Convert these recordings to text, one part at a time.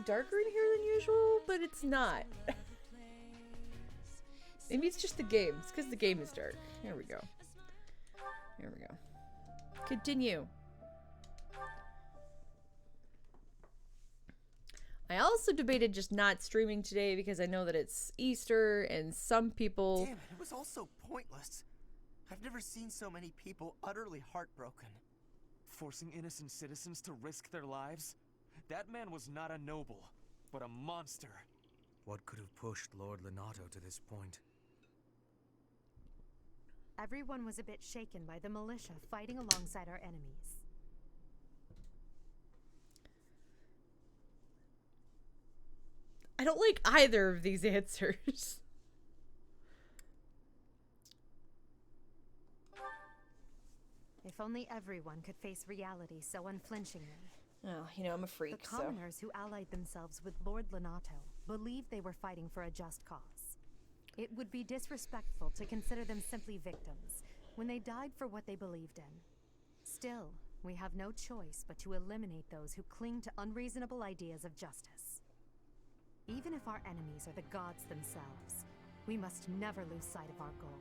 darker in here than usual, but it's not. Maybe it's just the game. It's because the game is dark. Here we go. Here we go. Continue. I also debated just not streaming today because I know that it's Easter and some people... Damn it was all so pointless. I've never seen so many people utterly heartbroken. Forcing innocent citizens to risk their lives? That man was not a noble, but a monster. What could have pushed Lord Lenato to this point? Everyone was a bit shaken by the militia fighting alongside our enemies. I don't like either of these answers. If only everyone could face reality so unflinchingly. Oh, you know, I'm a freak, The commoners who allied themselves with Lord Lenato believed they were fighting for a just cause. It would be disrespectful to consider them simply victims when they died for what they believed in. Still, we have no choice but to eliminate those who cling to unreasonable ideas of justice. Even if our enemies are the gods themselves, we must never lose sight of our goal.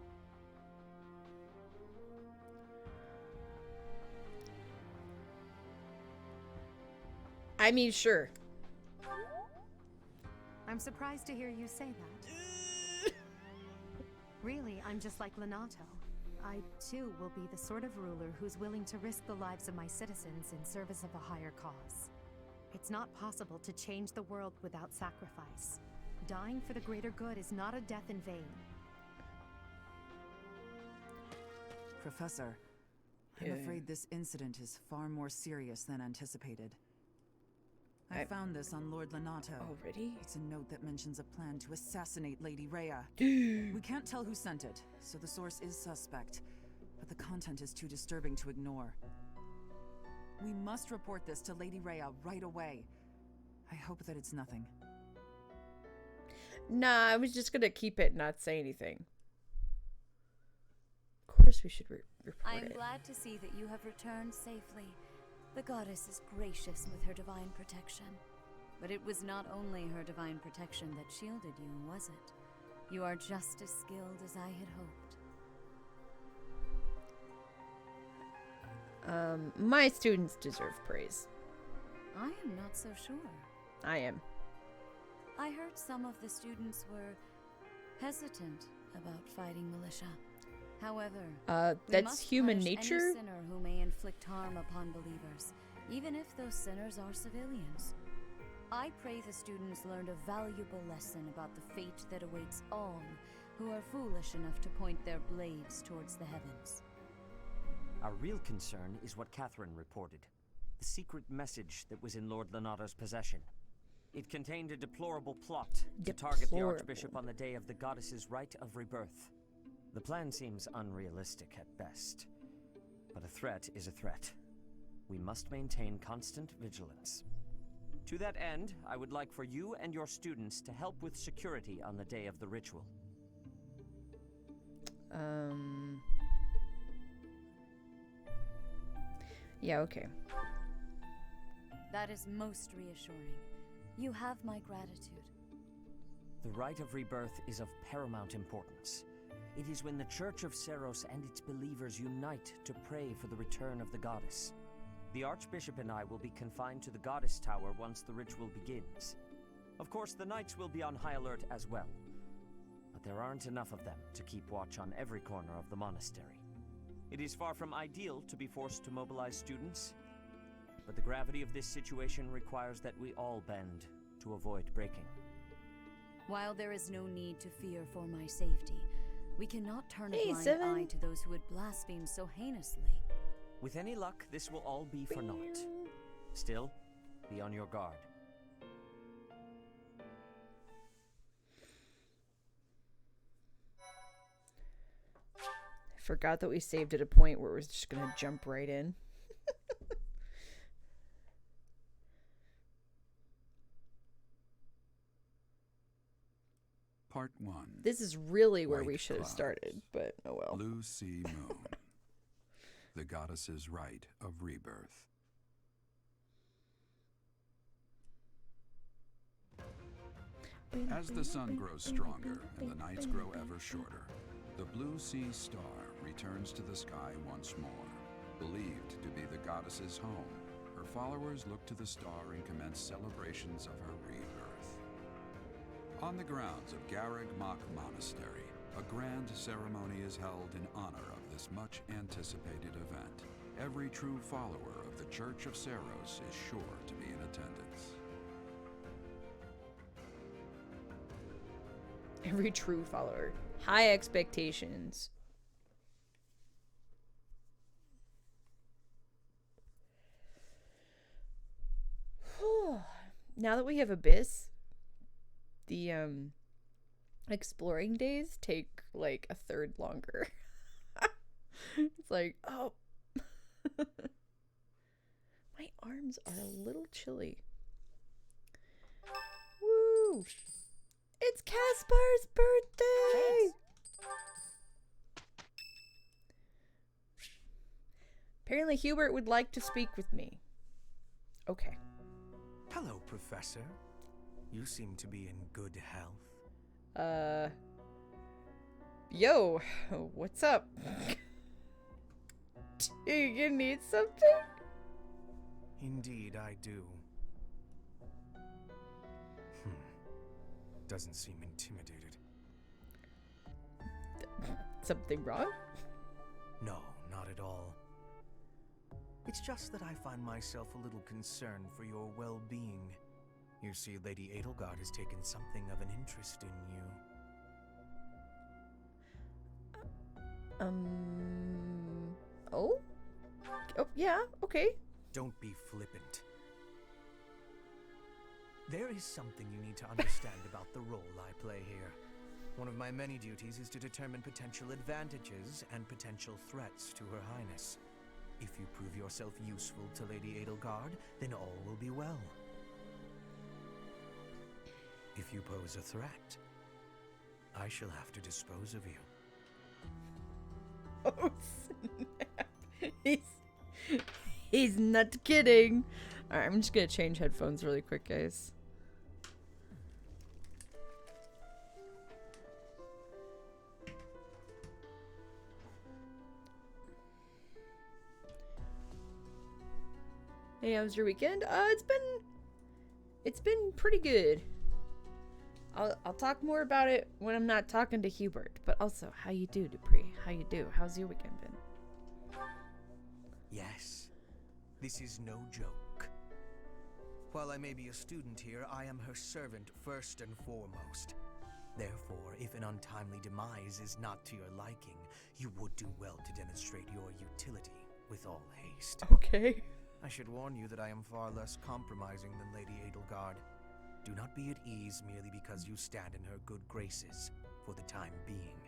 I mean, sure. I'm surprised to hear you say that. Really, I'm just like Lenato. I, too, will be the sort of ruler who's willing to risk the lives of my citizens in service of a higher cause. It's not possible to change the world without sacrifice. Dying for the greater good is not a death in vain. Professor, I'm afraid this incident is far more serious than anticipated. I found this on Lord Lenato. Already? It's a note that mentions a plan to assassinate Lady Rhea. We can't tell who sent it, so the source is suspect, but the content is too disturbing to ignore. We must report this to Lady Rhea right away. I hope that it's nothing. Nah, I was just gonna keep it and not say anything. Of course we should report I am it. glad to see that you have returned safely. The goddess is gracious with her divine protection. But it was not only her divine protection that shielded you, was it? You are just as skilled as I had hoped. My students deserve praise. I am not so sure. I am. I heard some of the students were hesitant about fighting militia. However, we that's must human punish nature. any sinner who may inflict harm upon believers, even if those sinners are civilians. I pray the students learned a valuable lesson about the fate that awaits all who are foolish enough to point their blades towards the heavens. Our real concern is what Catherine reported. The secret message that was in Lord Lenato's possession. It contained a deplorable plot to target the Archbishop on the day of the goddess's Right of Rebirth. The plan seems unrealistic at best, but a threat is a threat. We must maintain constant vigilance. To that end, I would like for you and your students to help with security on the day of the ritual. Yeah, okay. That is most reassuring. You have my gratitude. The Right of Rebirth is of paramount importance. It is when the Church of Seros and its believers unite to pray for the return of the goddess. The Archbishop and I will be confined to the Goddess Tower once the ritual begins. Of course, the Knights will be on high alert as well, but there aren't enough of them to keep watch on every corner of the monastery. It is far from ideal to be forced to mobilize students, but the gravity of this situation requires that we all bend to avoid breaking. While there is no need to fear for my safety, we cannot turn a blind eye to those who would blaspheme so heinously. With any luck, this will all be for naught. Still, be on your guard. I forgot that we saved at a point where it was just gonna jump right in. Part 1. This is really where White we should have clouds. started, but oh well. Blue Sea Moon. The goddess's Right of Rebirth. As the sun grows stronger and the nights grow ever shorter, the blue sea star returns to the sky once more. Believed to be the goddess's home, her followers look to the star and commence celebrations of her rebirth. On the grounds of Garreg Mach Monastery, a grand ceremony is held in honor of this much anticipated event. Every true follower of the Church of Seros is sure to be in attendance. Every true follower. High expectations. Now that we have Abyss, the exploring days take like a third longer. It's like, oh. My arms are a little chilly. Woo! It's Caspar's birthday! Apparently Hubert would like to speak with me. Okay. Hello, Professor. You seem to be in good health. Yo, what's up? Do you need something? Indeed, I do. Doesn't seem intimidated. Something wrong? No, not at all. It's just that I find myself a little concerned for your well-being. You see, Lady Edelgard has taken something of an interest in you. Oh? Oh, yeah, okay. Don't be flippant. There is something you need to understand about the role I play here. One of my many duties is to determine potential advantages and potential threats to Her Highness. If you prove yourself useful to Lady Edelgard, then all will be well. If you pose a threat, I shall have to dispose of you. Oh, snap. He's not kidding. Alright, I'm just gonna change headphones really quick, guys. Hey, how was your weekend? It's been pretty good. I'll talk more about it when I'm not talking to Hubert. But also, how you do, Dupree? How you do? How's your weekend been? Yes, this is no joke. While I may be a student here, I am her servant first and foremost. Therefore, if an untimely demise is not to your liking, you would do well to demonstrate your utility with all haste. Okay. I should warn you that I am far less compromising than Lady Edelgard. Do not be at ease merely because you stand in her good graces for the time being.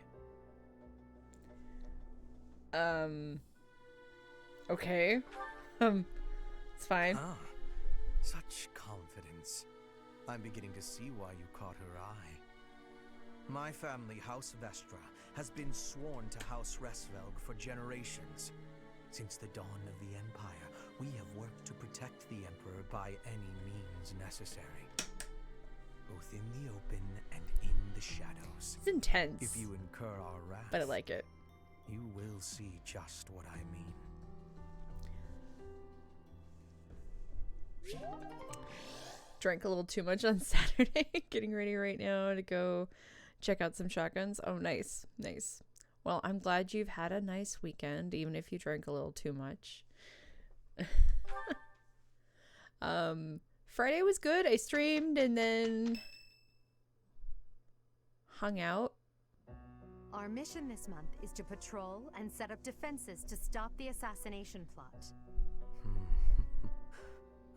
Okay. It's fine. Ah, such confidence. I'm beginning to see why you caught her eye. My family, House Vestra, has been sworn to House Resvelg for generations. Since the dawn of the Empire, we have worked to protect the Emperor by any means necessary. Both in the open and in the shadows. It's intense. If you incur our wrath, But I like it. you will see just what I mean. Drank a little too much on Saturday. Getting ready right now to go check out some shotguns. Oh, nice. Nice. Well, I'm glad you've had a nice weekend, even if you drank a little too much. Friday was good. I streamed and then hung out. Our mission this month is to patrol and set up defenses to stop the assassination plot.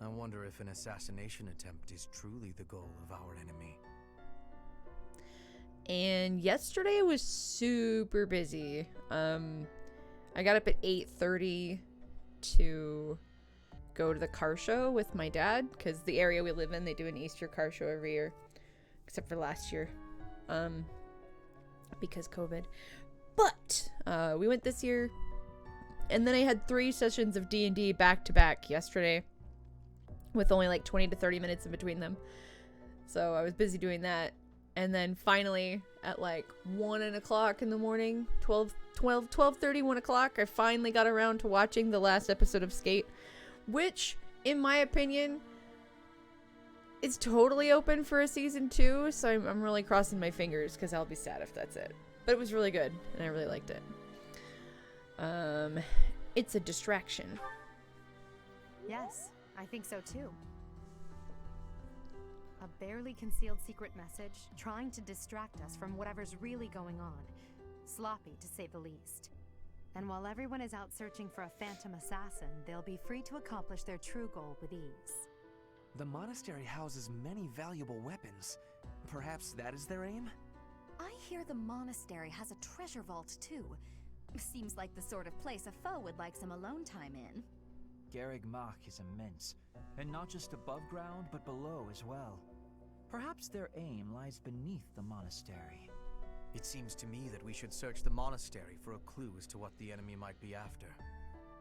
I wonder if an assassination attempt is truly the goal of our enemy. And yesterday was super busy. I got up at 8:30 to go to the car show with my dad, because the area we live in, they do an Easter car show every year, except for last year, because COVID. But we went this year, and then I had 3 sessions of D&D back to back yesterday, with only like 20 to 30 minutes in between them. So I was busy doing that. And then finally at like 1 o'clock in the morning, 12:30, 1 o'clock, I finally got around to watching the last episode of Skate, which, in my opinion, is totally open for a season 2. So I'm really crossing my fingers because I'll be sad if that's it. But it was really good and I really liked it. It's a distraction. Yes, I think so too. A barely concealed secret message trying to distract us from whatever's really going on. Sloppy, to say the least. And while everyone is out searching for a phantom assassin, they'll be free to accomplish their true goal with ease. The monastery houses many valuable weapons. Perhaps that is their aim? I hear the monastery has a treasure vault too. Seems like the sort of place a foe would like some alone time in. Garreg Mach is immense, and not just above ground, but below as well. Perhaps their aim lies beneath the monastery. It seems to me that we should search the monastery for a clue as to what the enemy might be after.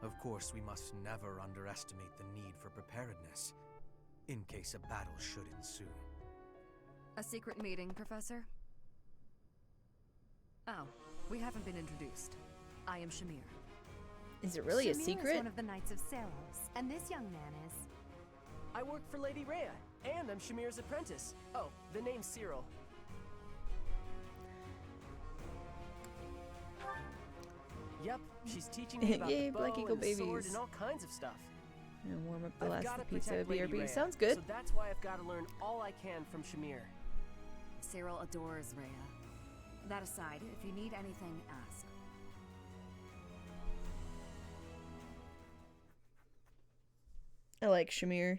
Of course, we must never underestimate the need for preparedness, in case a battle should ensue. A secret meeting, Professor? Oh, we haven't been introduced. I am Shamir. Is it really a Shamir secret? is one of the Knights of Saros, and this young man is... I work for Lady Rhea, and I'm Shamir's apprentice. Oh, the name's Cyril. Yep, she's teaching me about Yay, the Black bow Eagle and the sword babies. and all kinds of stuff. And warm up the I've last gotta pizza protect Lady BRB. Rhea, Sounds good. So that's why I've got to learn all I can from Shamir. Cyril adores Rhea. That aside, if you need anything, ask. I like Shamir.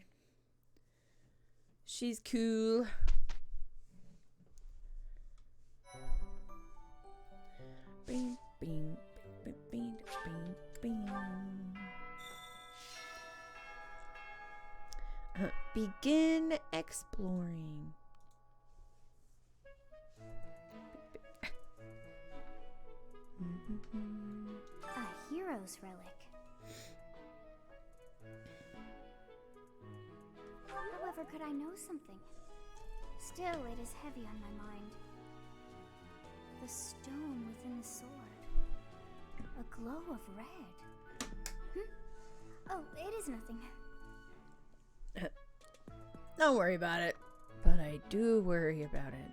She's cool. Bing, bing, bing, bing, bing, bing. Begin exploring. A hero's relic. However, could I know something? Still, it is heavy on my mind. The stone within the sword. A glow of red. Oh, it is nothing. Don't worry about it. But I do worry about it.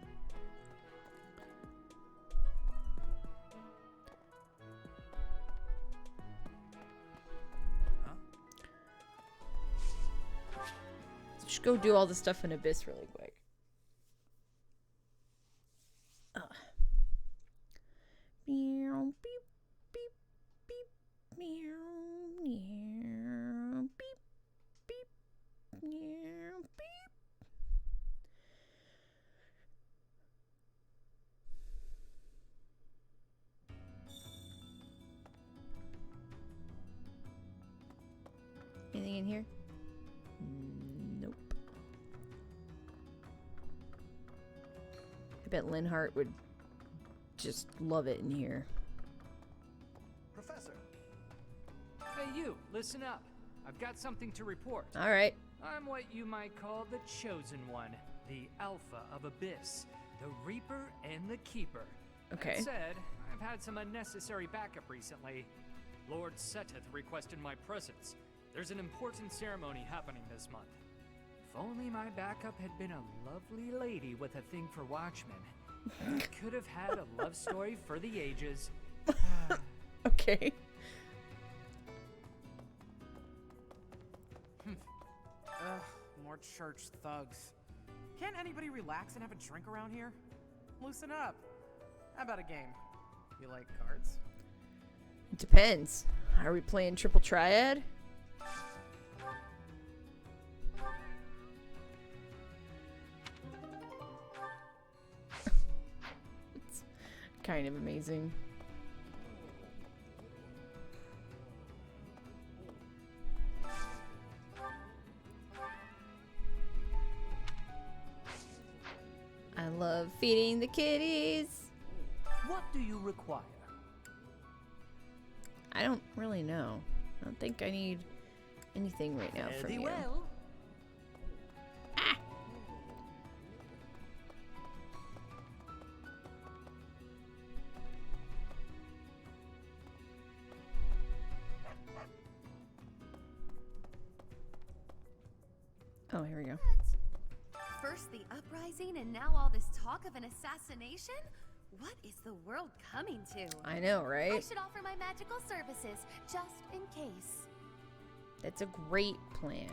Just go do all the stuff in Abyss really quick. Meow, beep, beep, beep, meow, meow, beep, beep, meow, beep. Anything in here? Nope. I bet Linhart would just love it in here. Professor! Hey you, listen up. I've got something to report. Alright. I'm what you might call the Chosen One, the Alpha of Abyss, the Reaper and the Keeper. Okay. That said, I've had some unnecessary backup recently. Lord Seteth requested my presence. There's an important ceremony happening this month. If only my backup had been a lovely lady with a thing for watchmen. I could have had a love story for the ages. Okay. Ugh, more church thugs. Can't anybody relax and have a drink around here? Loosen up. How about a game? You like cards? It depends. Are we playing triple triad? It's kind of amazing. I love feeding the kitties. What do you require? I don't really know. I don't think I need anything right now from Very you. well. Oh, here we go. First the uprising, and now all this talk of an assassination? What is the world coming to? I know, right? I should offer my magical services, just in case. That's a great plan.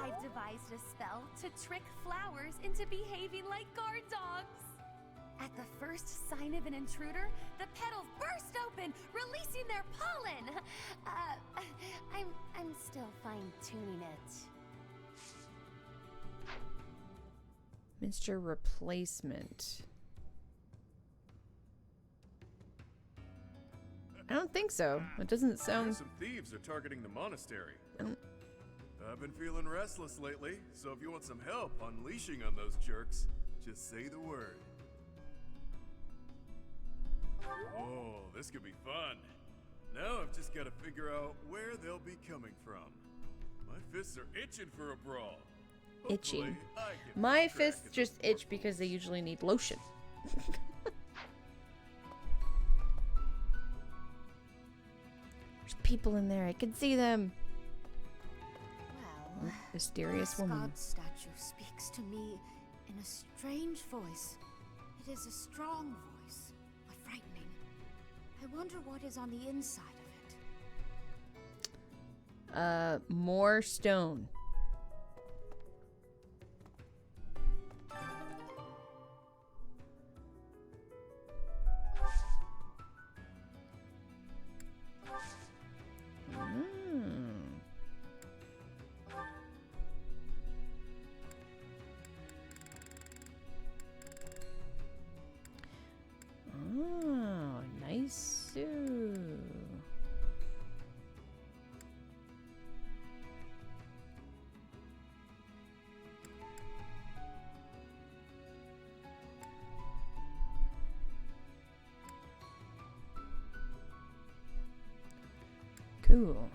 I've devised a spell to trick flowers into behaving like guard dogs. At the first sign of an intruder, the petals burst open, releasing their pollen. I'm still fine-tuning it. Mr. Replacement. I don't think so. It doesn't sound... Some thieves are targeting the monastery. I don't... I've been feeling restless lately, so if you want some help unleashing on those jerks, just say the word. Oh, this could be fun. Now I've just got to figure out where they'll be coming from. My fists are itching for a brawl. Itching. My fists just itch because they usually need lotion. There's people in there. I can see them. Well, mysterious this woman. god statue speaks to me in a strange voice. It is a strong voice, but frightening. I wonder what is on the inside of it. More stone. Oh, nice. Cool.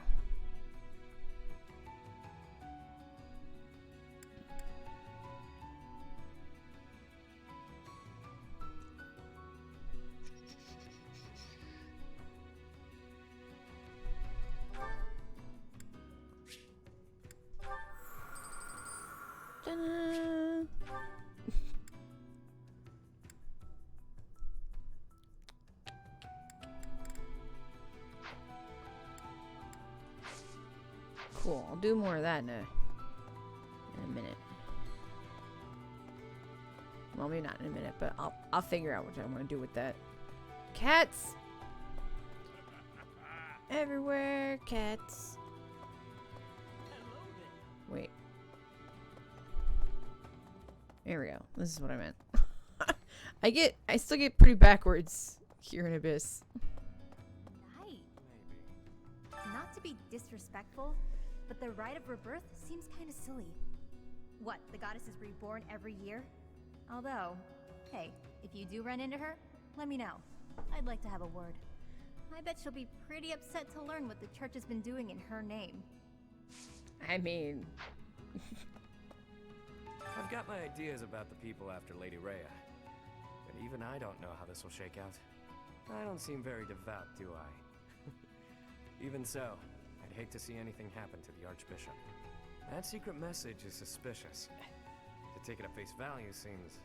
Ta-da. Cool. I'll do more of that in a minute. Well, maybe not in a minute, but I'll figure out what I want to do with that. Cats everywhere. Cats. Wait. There we go. This is what I meant. I still get pretty backwards here in Abyss. Right. Not to be disrespectful, but the Right of Rebirth seems kind of silly. What, the goddess is reborn every year? Although, hey, if you do run into her, let me know. I'd like to have a word. I bet she'll be pretty upset to learn what the church has been doing in her name. I mean... I've got my ideas about the people after Lady Rhea, but even I don't know how this will shake out. I don't seem very devout, do I? Even so, I'd hate to see anything happen to the Archbishop. That secret message is suspicious. To take it at face value seems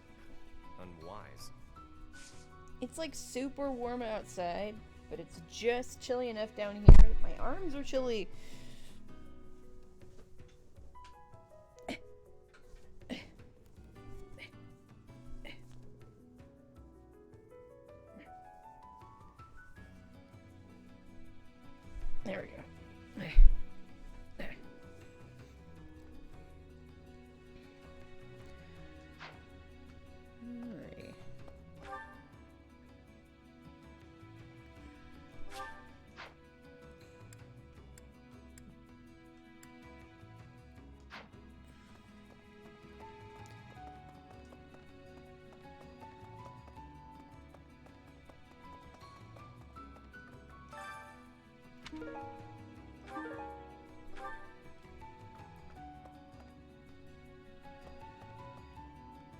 unwise. It's like super warm outside, but it's just chilly enough down here. My arms are chilly. There we go. Alright.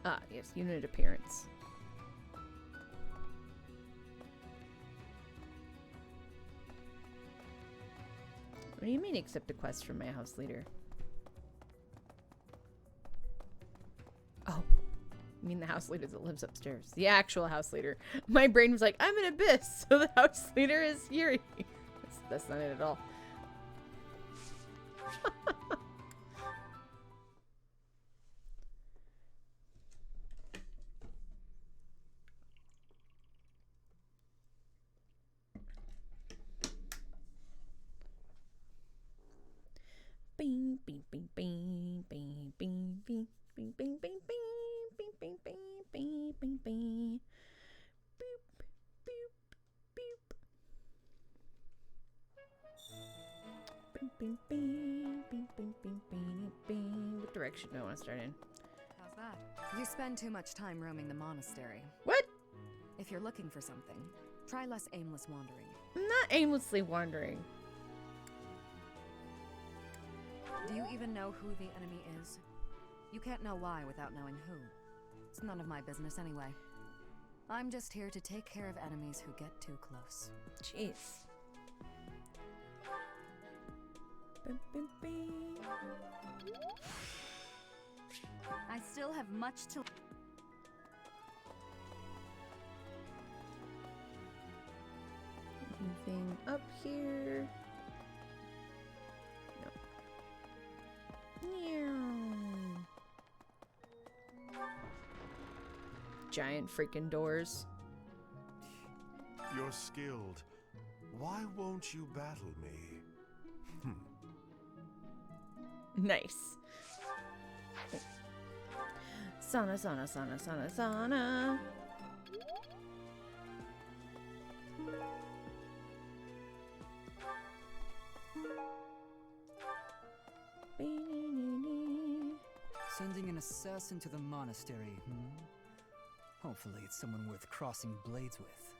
Ah, yes, unit appearance. What do you mean accept a quest from my house leader? You mean the house leader that lives upstairs? The actual house leader. My brain was like, I'm an abyss, so the house leader is Yuri. That's not it at all. Bing, bing, bing, bing, bing, bing, bing, bing, bing, bing, bing, bing, bing, bing, bing, bing, bing. Boop, boop, boop. Bing, bing, bing, bing, bing, bing, bing, bing. What direction do I want to start in? How's that? You spend too much time roaming the monastery. What? If you're looking for something, try less aimless wandering. I'm not aimlessly wandering. Do you even know who the enemy is? You can't know why without knowing who. It's none of my business anyway. I'm just here to take care of enemies who get too close. Jeez. Bing, bing, bing. I still have much to... Anything up here? Giant freaking doors. You're skilled. Why won't you battle me? Nice. Sauna, sauna, sauna, sauna, sauna. Sending an assassin to the monastery, Hopefully it's someone worth crossing blades with.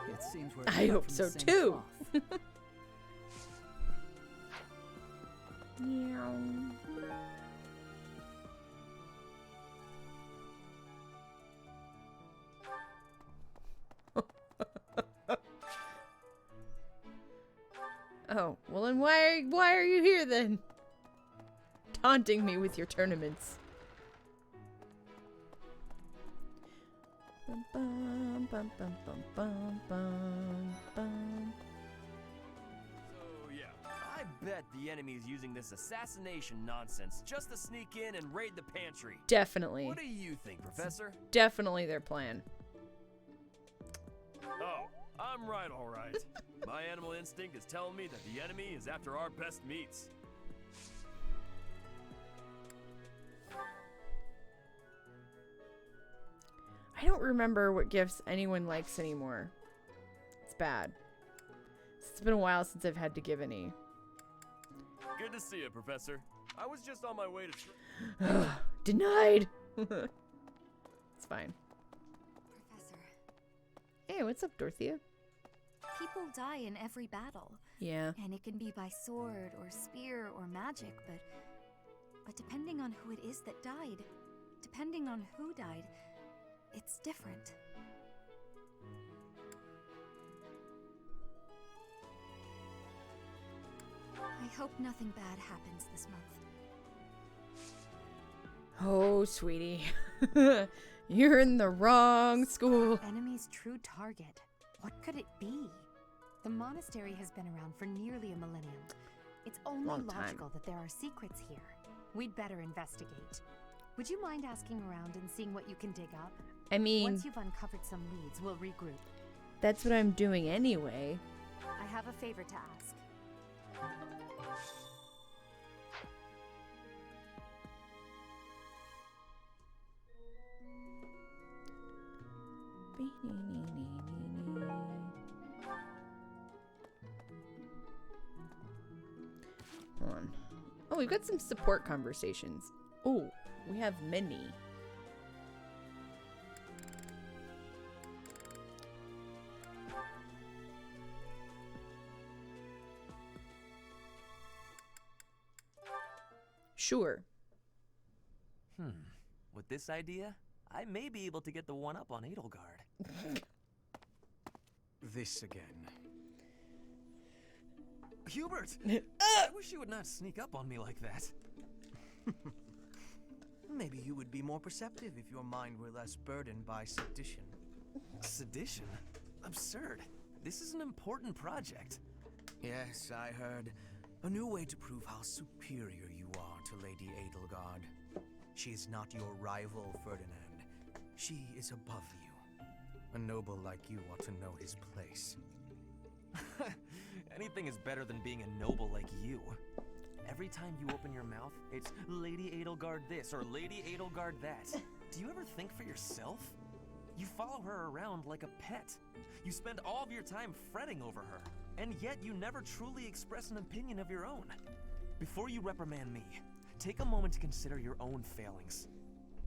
It seems we're I hope from so the same too. Oh, well then why are you here then? Taunting me with your tournaments. Bum, bum, bum, bum, bum, bum, bum, bum. So, yeah, I bet the enemy is using this assassination nonsense just to sneak in and raid the pantry. Definitely. What do you think, Professor? Definitely their plan. Oh, I'm right, all right. My animal instinct is telling me that the enemy is after our best meats. I don't remember what gifts anyone likes anymore. It's bad. It's been a while since I've had to give any. Good to see you, Professor. I was just on my way to... Denied! It's fine. Professor. Hey, what's up, Dorothea? People die in every battle. Yeah. And it can be by sword or spear or magic, but depending on who it is that died, depending on who died, it's different. I hope nothing bad happens this month. Oh, sweetie. You're in the wrong school. Enemy's true target. What could it be? The monastery has been around for nearly a millennium. It's only logical that there are secrets here. We'd better investigate. Would you mind asking around and seeing what you can dig up? I mean... Once you've uncovered some leads, we'll regroup. That's what I'm doing anyway. I have a favor to ask. Hold on. Oh, we've got some support conversations. Oh, we have many. Sure. With this idea, I may be able to get the one up on Edelgard. This again. Hubert! I wish you would not sneak up on me like that. Maybe you would be more perceptive if your mind were less burdened by sedition. Sedition? Absurd. This is an important project. Yes, I heard. A new way to prove how superior you are to Lady Edelgard. She is not your rival, Ferdinand. She is above you. A noble like you ought to know his place. Anything is better than being a noble like you. Every time you open your mouth, it's Lady Edelgard this or Lady Edelgard that. Do you ever think for yourself? You follow her around like a pet. You spend all of your time fretting over her, and yet you never truly express an opinion of your own. Before you reprimand me, take a moment to consider your own failings.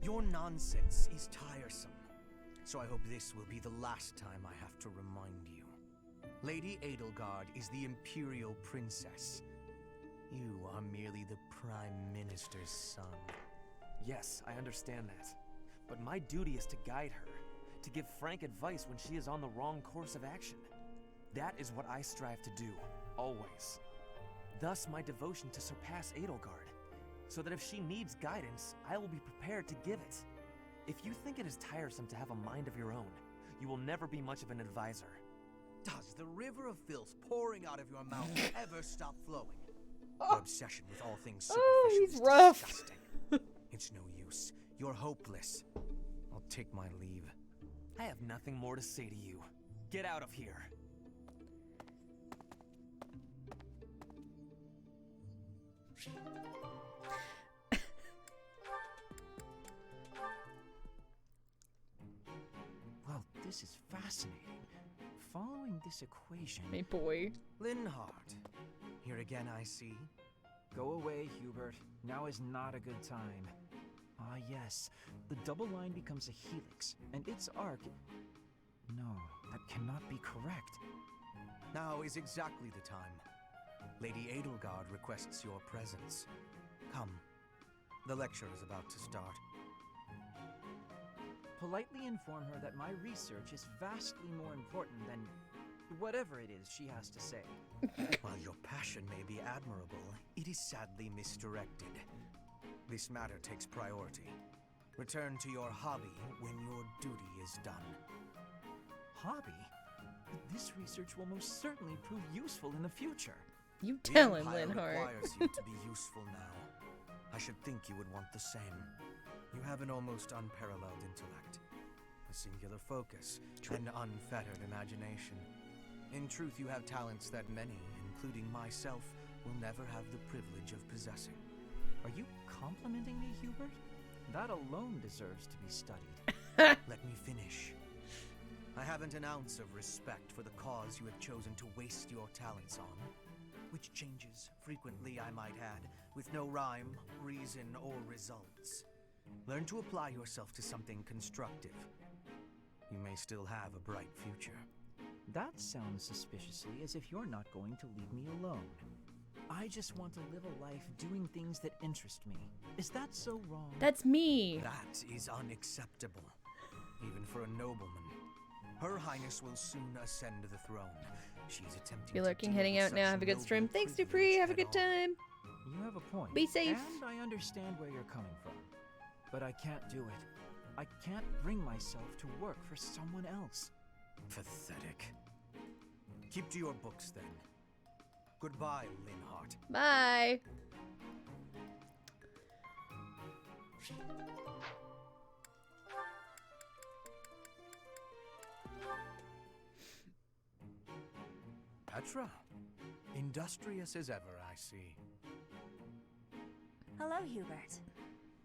Your nonsense is tiresome, so I hope this will be the last time I have to remind you. Lady Edelgard is the Imperial Princess. You are merely the Prime Minister's son. Yes, I understand that. But my duty is to guide her, to give frank advice when she is on the wrong course of action. That is what I strive to do, always. Thus my devotion to surpass Edelgard, so that if she needs guidance, I will be prepared to give it. If you think it is tiresome to have a mind of your own, you will never be much of an advisor. Does the river of filth pouring out of your mouth ever stop flowing? Your obsession with all things superficial he's is rough. disgusting. It's no use. You're hopeless. I'll take my leave. I have nothing more to say to you. Get out of here. Well, this is fascinating. Following this equation... My boy. Linhardt. Here again, I see. Go away, Hubert. Now is not a good time. Ah, yes. The double line becomes a helix, and its arc... No, that cannot be correct. Now is exactly the time. Lady Edelgard requests your presence. Come. The lecture is about to start. Politely inform her that my research is vastly more important than whatever it is she has to say. While your passion may be admirable, it is sadly misdirected. This matter takes priority. Return to your hobby when your duty is done. Hobby? This research will most certainly prove useful in the future. You tell him, Empire Linhardt. requires you to be useful now. I should think you would want the same. You have an almost unparalleled intellect, a singular focus, and unfettered imagination. In truth, you have talents that many, including myself, will never have the privilege of possessing. Are you complimenting me, Hubert? That alone deserves to be studied. Let me finish. I haven't an ounce of respect for the cause you have chosen to waste your talents on, which changes frequently, I might add, with no rhyme, reason, or results. Learn to apply yourself to something constructive. You may still have a bright future. That sounds suspiciously as if you're not going to leave me alone. I just want to live a life doing things that interest me. Is that so wrong? That's me. That is unacceptable, even for a nobleman. Her Highness will soon ascend the throne. She's attempting Be lurking, to heading out now. Have a good stream. Thanks, Dupree. Have a good time. You have a point. Be safe. And I understand where you're coming from. But I can't do it. I can't bring myself to work for someone else. Pathetic. Keep to your books, then. Goodbye, Linhardt. Bye. Petra. Industrious as ever, I see. Hello, Hubert.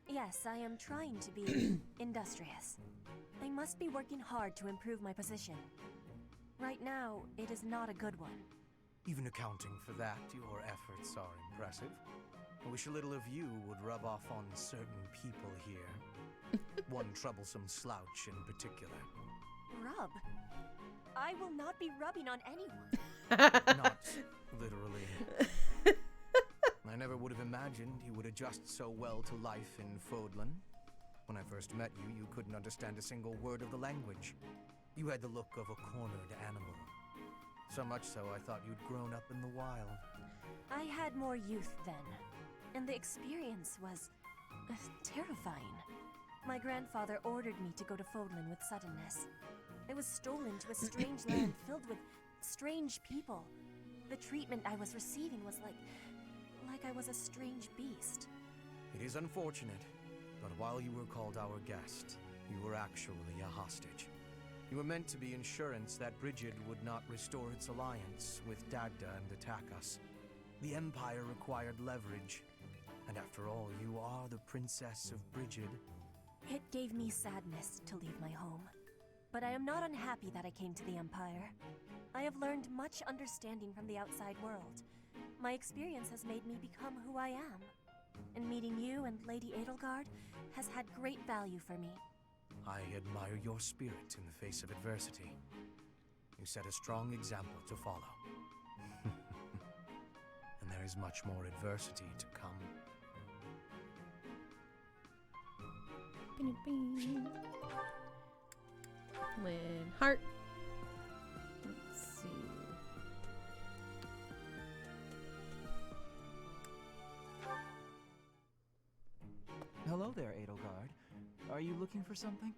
Yes, I am trying to be industrious. I must be working hard to improve my position. Right now, it is not a good one. Even accounting for that, your efforts are impressive. I wish a little of you would rub off on certain people here. One troublesome slouch in particular. Rub? I will not be rubbing on anyone. Not literally. I never would have imagined you would adjust so well to life in Fodlan. When I first met you, you couldn't understand a single word of the language. You had the look of a cornered animal. So much so, I thought you'd grown up in the wild. I had more youth then, and the experience was terrifying. My grandfather ordered me to go to Fodlan with suddenness. I was stolen to a strange land filled with strange people. The treatment I was receiving was like I was a strange beast. It is unfortunate, but while you were called our guest, you were actually a hostage. You were meant to be insurance that Brigid would not restore its alliance with Dagda and attack us. The Empire required leverage, and after all, you are the Princess of Brigid. It gave me sadness to leave my home. But I am not unhappy that I came to the Empire. I have learned much understanding from the outside world. My experience has made me become who I am. And meeting you and Lady Edelgard has had great value for me. I admire your spirit in the face of adversity. You set a strong example to follow. And there is much more adversity to come. Linhardt. Let's see. Hello there, Edelgard. Are you looking for something?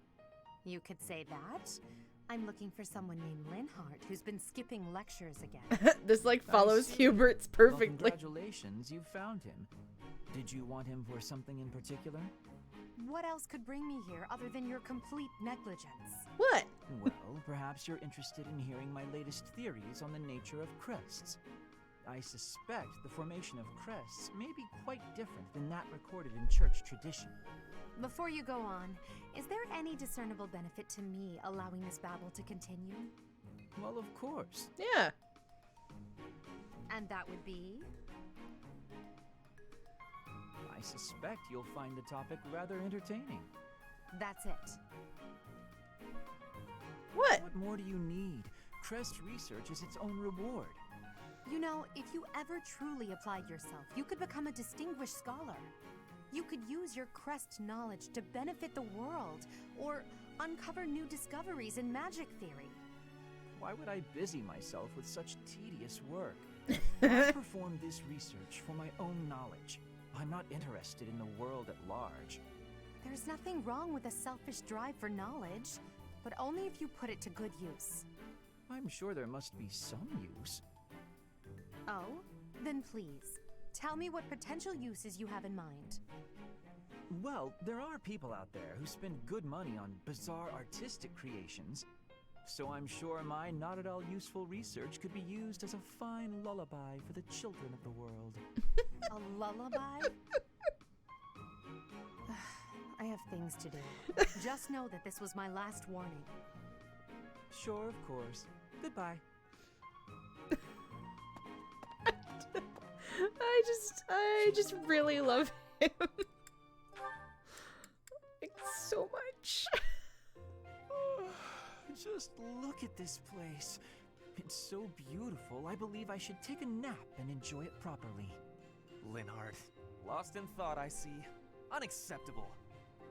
You could say that. I'm looking for someone named Linhardt who's been skipping lectures again. This like follows Hubert's perfectly. Well, congratulations, you found him. Did you want him for something in particular? What else could bring me here other than your complete negligence? What? Well, perhaps you're interested in hearing my latest theories on the nature of crests. I suspect the formation of crests may be quite different than that recorded in church tradition. Before you go on, is there any discernible benefit to me allowing this babble to continue? Well, of course. Yeah. And that would be? I suspect you'll find the topic rather entertaining. That's it. What? What more do you need? Crest research is its own reward. You know, if you ever truly applied yourself, you could become a distinguished scholar. You could use your crest knowledge to benefit the world, or uncover new discoveries in magic theory. Why would I busy myself with such tedious work? I perform this research for my own knowledge. I'm not interested in the world at large. There's nothing wrong with a selfish drive for knowledge, but only if you put it to good use. I'm sure there must be some use. Oh? Then please, tell me what potential uses you have in mind. Well, there are people out there who spend good money on bizarre artistic creations, so I'm sure my not at all useful research could be used as a fine lullaby for the children of the world. A lullaby? I have things to do. Just know that this was my last warning. Sure, of course. Goodbye. I just really love him. Like, so much. Just look at this place. It's so beautiful, I believe I should take a nap and enjoy it properly. Linhardt, lost in thought, I see. Unacceptable.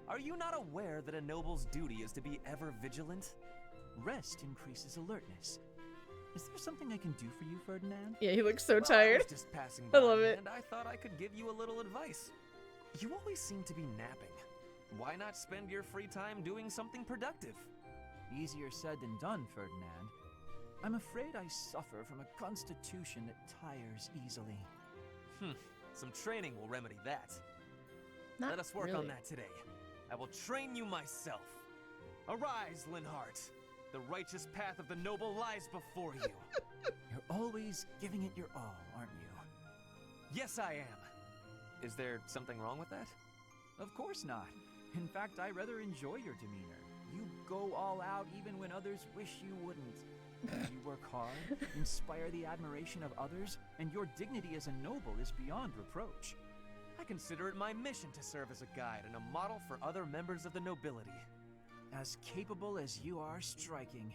Are you not aware that a noble's duty is to be ever vigilant? Rest increases alertness. Is there something I can do for you, Ferdinand? Yeah, he looks so I tired. was just passing by, I love it. and I thought I could give you a little advice. You always seem to be napping. Why not spend your free time doing something productive? Easier said than done, Ferdinand. I'm afraid I suffer from a constitution that tires easily. Some training will remedy that. Not Let us work really. on that today. I will train you myself. Arise, Linhardt. The righteous path of the noble lies before you. You're always giving it your all, aren't you? Yes, I am. Is there something wrong with that? Of course not. In fact, I rather enjoy your demeanor. You go all out even when others wish you wouldn't. You work hard, inspire the admiration of others, and your dignity as a noble is beyond reproach. I consider it my mission to serve as a guide and a model for other members of the nobility. As capable as you are striking.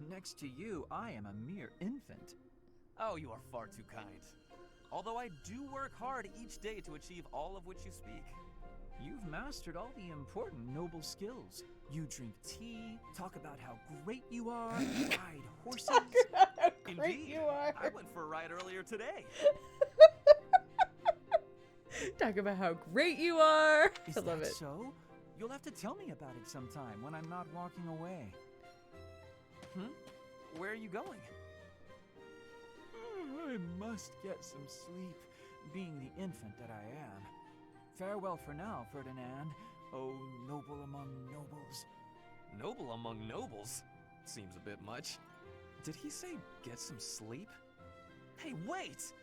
Next to you, I am a mere infant. Oh, you are far too kind. Although I do work hard each day to achieve all of which you speak. You've mastered all the important noble skills. You drink tea, talk about how great you are, ride horses. Indeed, I went for a ride earlier today. Talk about how great you are. Is I love that it. so? You'll have to tell me about it sometime when I'm not walking away. Where are you going? I must get some sleep, being the infant that I am. Farewell for now, Ferdinand, oh noble among nobles. Noble among nobles? Seems a bit much. Did he say get some sleep? Hey, wait!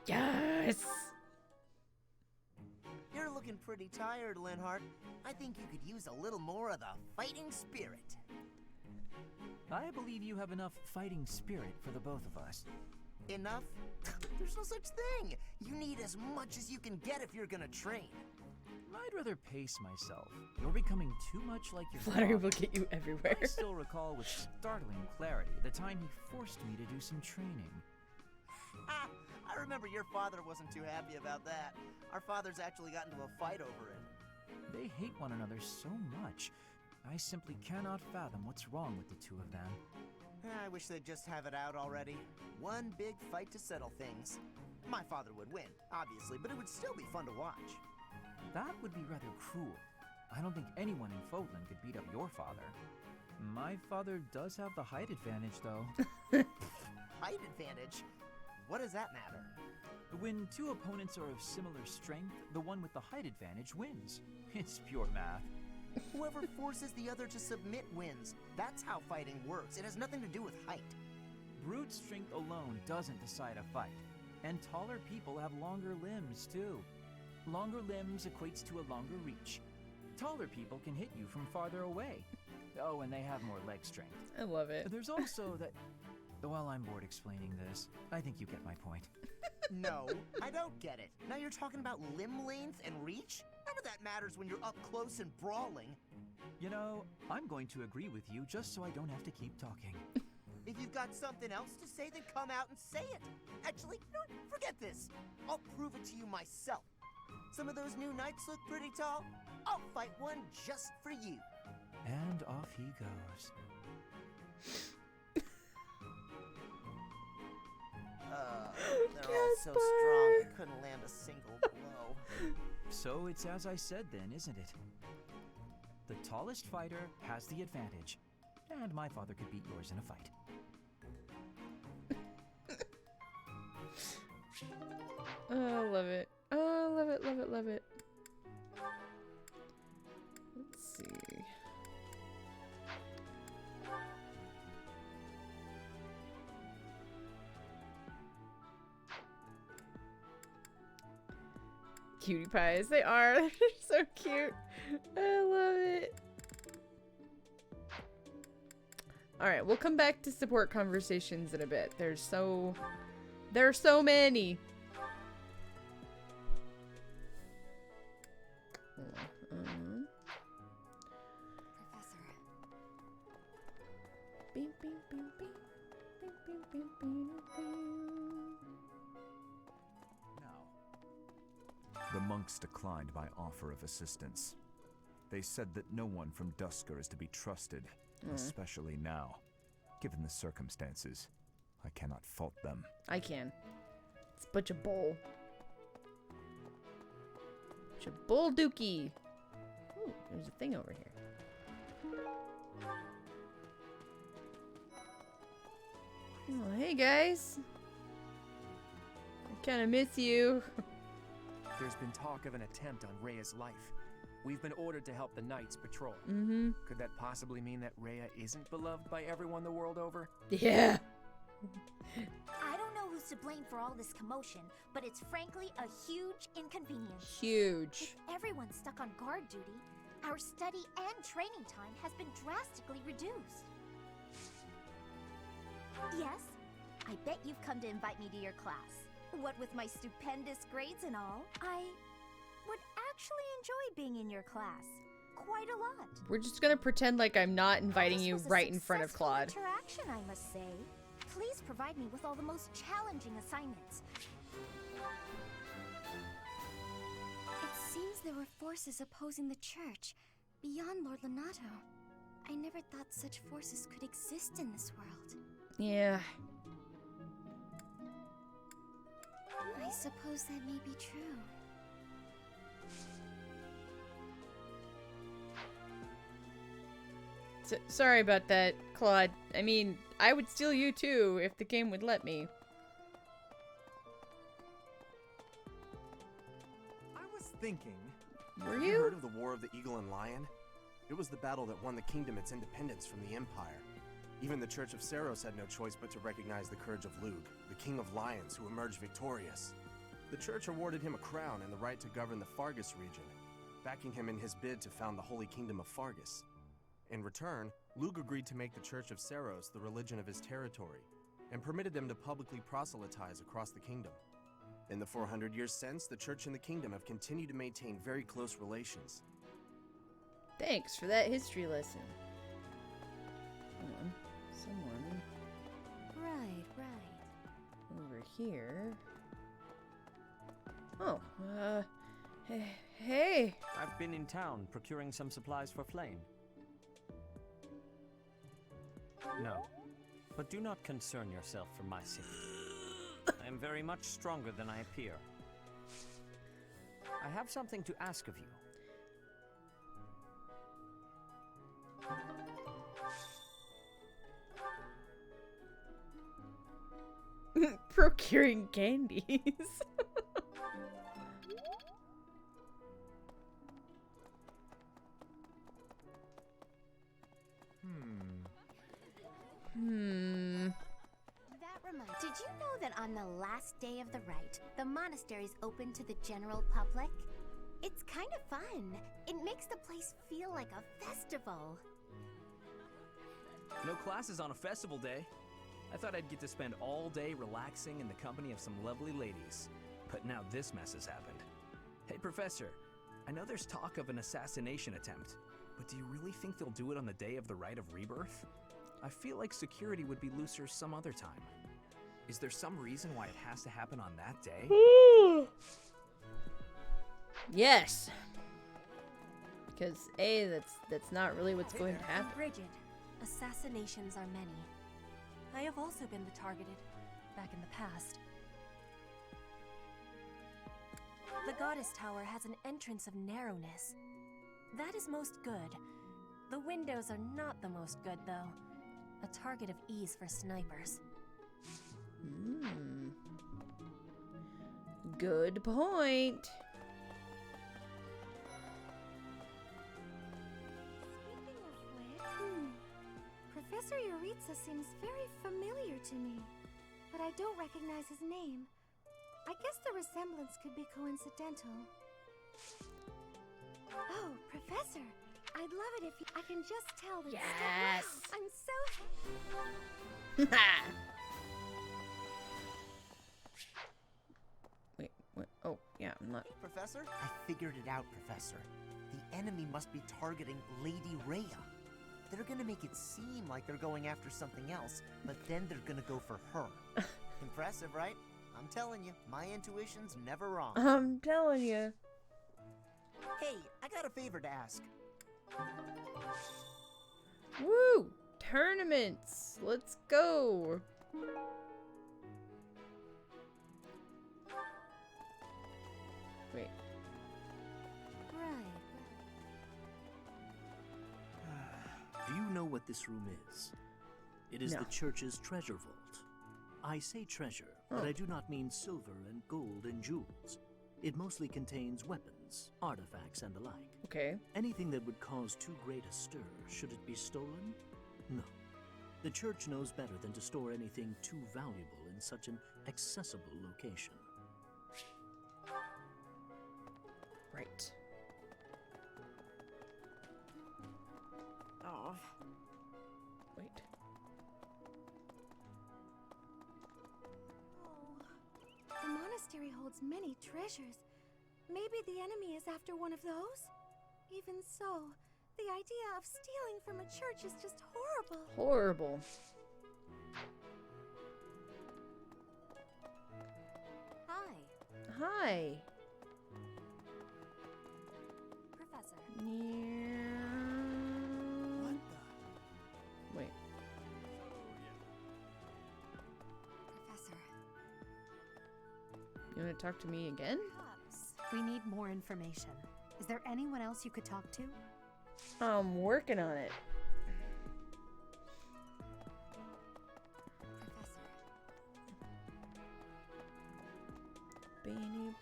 Yes! You're looking pretty tired, Linhart. I think you could use a little more of the fighting spirit. I believe you have enough fighting spirit for the both of us. Enough? There's no such thing. You need as much as you can get if you're gonna train. I'd rather pace myself. You're becoming too much like your Flattery father. will get you everywhere. I still recall with startling clarity the time he forced me to do some training. I remember your father wasn't too happy about that. Our fathers actually got into a fight over it. They hate one another so much. I simply cannot fathom what's wrong with the two of them. I wish they'd just have it out already. One big fight to settle things. My father would win, obviously, but it would still be fun to watch. That would be rather cruel. I don't think anyone in Fodlan could beat up your father. My father does have the height advantage, though. Height advantage? What does that matter? When two opponents are of similar strength, the one with the height advantage wins. It's pure math. Whoever forces the other to submit wins. That's how fighting works. It has nothing to do with height. Brute strength alone doesn't decide a fight. And taller people have longer limbs, too. Longer limbs equates to a longer reach. Taller people can hit you from farther away. Oh, and they have more leg strength. I love it. There's also that... Well, I'm bored explaining this. I think you get my point. No, I don't get it. Now you're talking about limb length and reach? None of that matters when you're up close and brawling. You know, I'm going to agree with you just so I don't have to keep talking. If you've got something else to say, then come out and say it. Actually, no, forget this. I'll prove it to you myself. Some of those new knights look pretty tall. I'll fight one just for you. And off he goes. They're all so strong I couldn't land a single blow. So it's as I said then, isn't it? The tallest fighter has the advantage. And my father could beat yours in a fight. Oh, I love it. Oh, love it, love it, love it. Let's see. Cutie pies, they are. They're so cute. I love it. All right, we'll come back to support conversations in a bit. There's so many. Beep, beep, beep, beep. Beep, beep, beep, beep, beep. The monks declined my offer of assistance. They said that no one from Dusker is to be trusted, especially now. Given the circumstances, I cannot fault them. I can. It's a bunch of bull. Bunch of bull dookie. Ooh, there's a thing over here. Oh, hey guys. I kind of miss you. There's been talk of an attempt on Rhea's life. We've been ordered to help the Knights patrol. Mm-hmm. Could that possibly mean that Rhea isn't beloved by everyone the world over? Yeah. I don't know who's to blame for all this commotion, but it's frankly a huge inconvenience. Huge. With everyone stuck on guard duty, our study and training time has been drastically reduced. Yes, I bet you've come to invite me to your class. What with my stupendous grades and all, I would actually enjoy being in your class. Quite a lot. We're just gonna pretend like I'm not inviting you right in front of Claude. Interaction, I must say. Please provide me with all the most challenging assignments. It seems there were forces opposing the church, beyond Lord Lonato. I never thought such forces could exist in this world. Yeah. I suppose that may be true. Sorry about that, Claude. I mean, I would steal you too if the game would let me. I was thinking... Were Have you? heard of the War of the Eagle and Lion? It was the battle that won the kingdom its independence from the Empire. Even the Church of Seiros had no choice but to recognize the courage of Lug, the King of Lions who emerged victorious. The church awarded him a crown and the right to govern the Fargus region, backing him in his bid to found the Holy Kingdom of Fargus. In return, Lug agreed to make the Church of Seiros the religion of his territory, and permitted them to publicly proselytize across the kingdom. In the 400 years since, the church and the kingdom have continued to maintain very close relations. Thanks for that history lesson. Hold on. Someone Right. over here. Oh, hey. I've been in town procuring some supplies for Flame. No, but do not concern yourself for my sake. I am very much stronger than I appear. I have something to ask of you. Procuring candies. That reminds. Did you know that on the last day of the rite, the monastery's open to the general public? It's kind of fun. It makes the place feel like a festival. No classes on a festival day. I thought I'd get to spend all day relaxing in the company of some lovely ladies. But now this mess has happened. Hey, Professor. I know there's talk of an assassination attempt, but do you really think they'll do it on the day of the Right of Rebirth? I feel like security would be looser some other time. Is there some reason why it has to happen on that day? Yes. Because that's not really what's going to happen. Brigid, assassinations are many. I have also been the targeted, back in the past. The Goddess Tower has an entrance of narrowness. That is most good. The windows are not the most good, though. A target of ease for snipers. Good point. Professor Yuritsa seems very familiar to me, but I don't recognize his name. I guess the resemblance could be coincidental. Oh, Professor, I'd love it if I can just tell that. Yes! I'm so Wait, what? Oh, yeah, I'm not. Professor? I figured it out, Professor. The enemy must be targeting Lady Rhea. They're gonna make it seem like they're going after something else, but then they're gonna go for her. Impressive, right? I'm telling you, my intuition's never wrong. I'm telling you. Hey, I got a favor to ask. Woo! Tournaments! Let's go! Wait. Do you know what this room is? It is No. the church's treasure vault. I say treasure, but I do not mean silver and gold and jewels. It mostly contains weapons, artifacts, and the like. Okay. Anything that would cause too great a stir, should it be stolen? No. The church knows better than to store anything too valuable in such an accessible location. Right. Oh. Wait. The monastery holds many treasures. Maybe the enemy is after one of those? Even so, the idea of stealing from a church is just horrible. Horrible. Hi, Hi. Professor. Yeah. talk to me again? We need more information. Is there anyone else you could talk to? I'm working on it.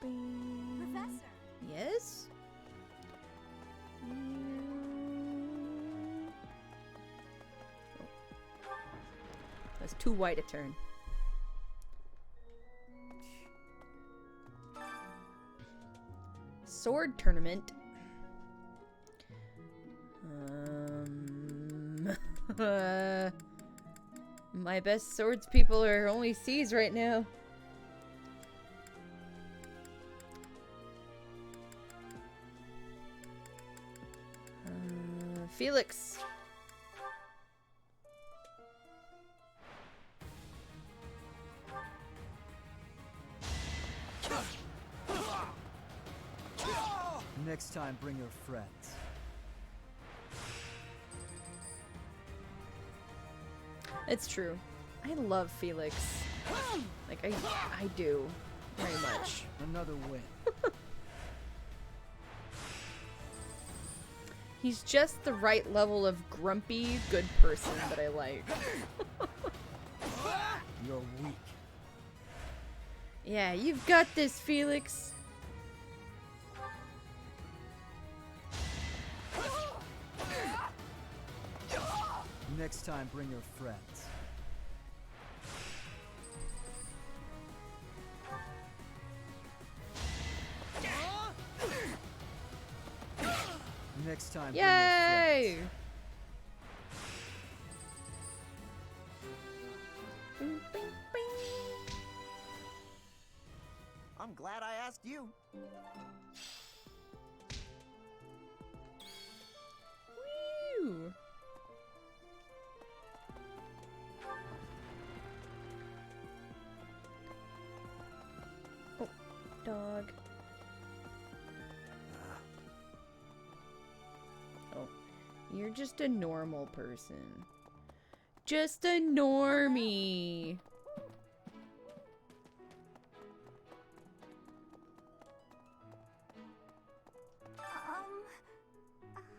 Professor. Yes? That's too white a turn. Sword tournament. My best swords people are only C's right now. Felix. Next time, bring your friends. It's true. I love Felix. Like, I do. Very much. Another win. He's just the right level of grumpy, good person that I like. You're weak. Yeah, you've got this, Felix. Next time, bring your friends. Next time, bring your Yay! I'm glad I asked you. Woo! Oh, dog. Oh, you're just a normal person. Just a normie.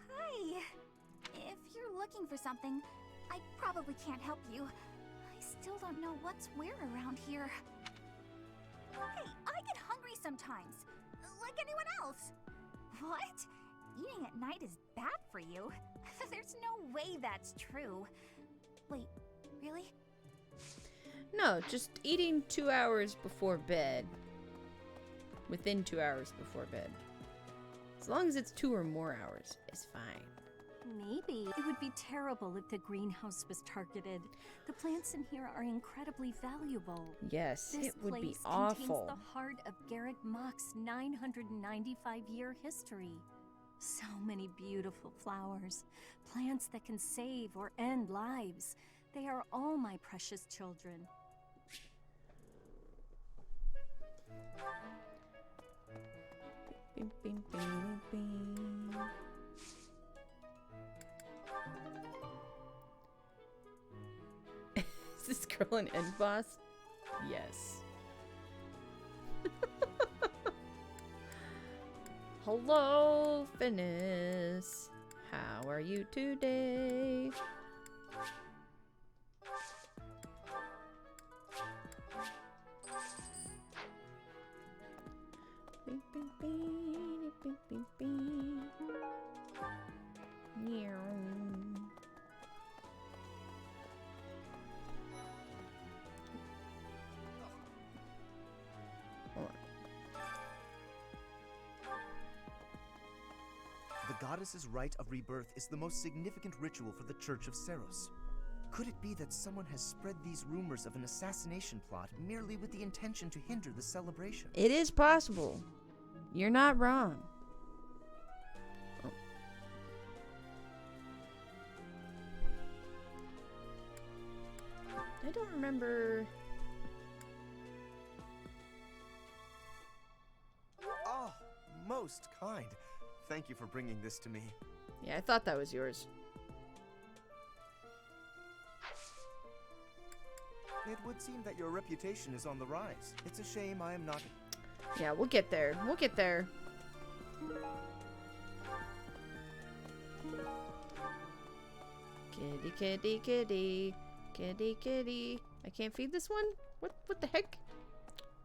Hi. If you're looking for something, I probably can't help you. I still don't know what's where around here. Hey, I get hungry sometimes, like anyone else. What? Eating at night is bad for you? There's no way that's true. Wait, really? No, just eating 2 hours before bed. Within 2 hours before bed. As long as it's 2 or more hours, it's fine. Maybe. It would be terrible if the greenhouse was targeted. The plants in here are incredibly valuable. Yes, This it would be place awful. contains the heart of Garrett Mock's 995-year history. So many beautiful flowers, plants that can save or end lives. They are all my precious children. Bing, bing, bing, bing. Is this girl an end boss? Yes. Hello, Finis. How are you today? Bing, bing, bing, bing, bing, bing. Meow. The goddess's Right of Rebirth is the most significant ritual for the Church of Seros. Could it be that someone has spread these rumors of an assassination plot merely with the intention to hinder the celebration? It is possible. You're not wrong. Oh. I don't remember. Oh, most kind. Thank you for bringing this to me. Yeah, I thought that was yours. It would seem that your reputation is on the rise. It's a shame I am not... Yeah, we'll get there. We'll get there. Kitty, kitty, kitty. Kitty, kitty. I can't feed this one? What the heck?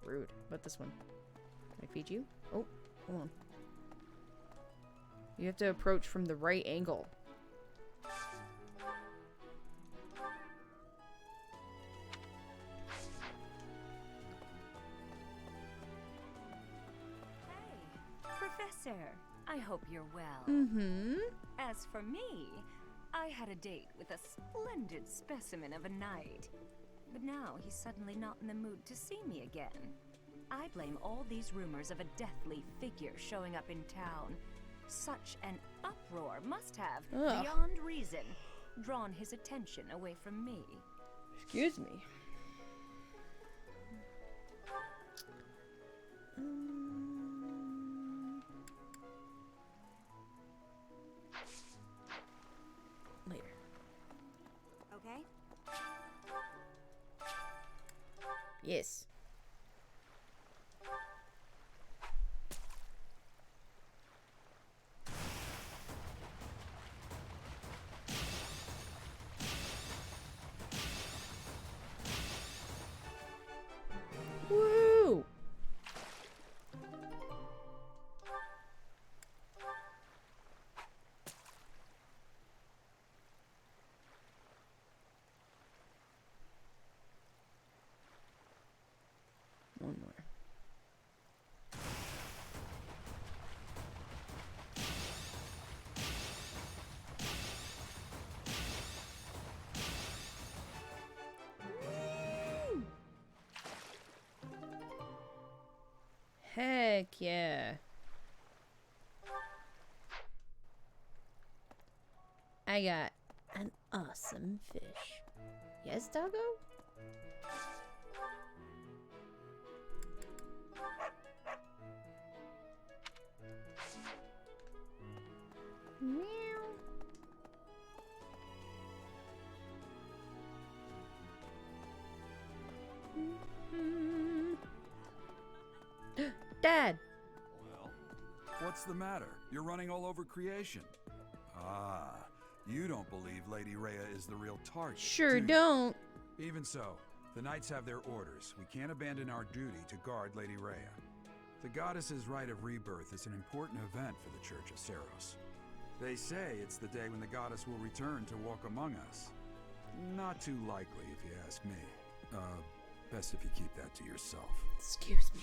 Rude. What this one? Can I feed you? Oh, hold on. You have to approach from the right angle. Professor, I hope you're well. Mm-hmm. As for me, I had a date with a splendid specimen of a knight. But now he's suddenly not in the mood to see me again. I blame all these rumors of a deathly figure showing up in town. Such an uproar must have, beyond reason, drawn his attention away from me. Excuse me. Later. Okay. Yes. Woo! One more. Heck yeah. I got an awesome fish. Yes, doggo? Meow. Dad! Well, what's the matter? You're running all over creation. Ah, you don't believe Lady Rhea is the real target. Sure do you? don't. Even so, the knights have their orders. We can't abandon our duty to guard Lady Rhea. The goddess's Right of Rebirth is an important event for the Church of Seros. They say it's the day when the goddess will return to walk among us. Not too likely, if you ask me. Best if you keep that to yourself. Excuse me.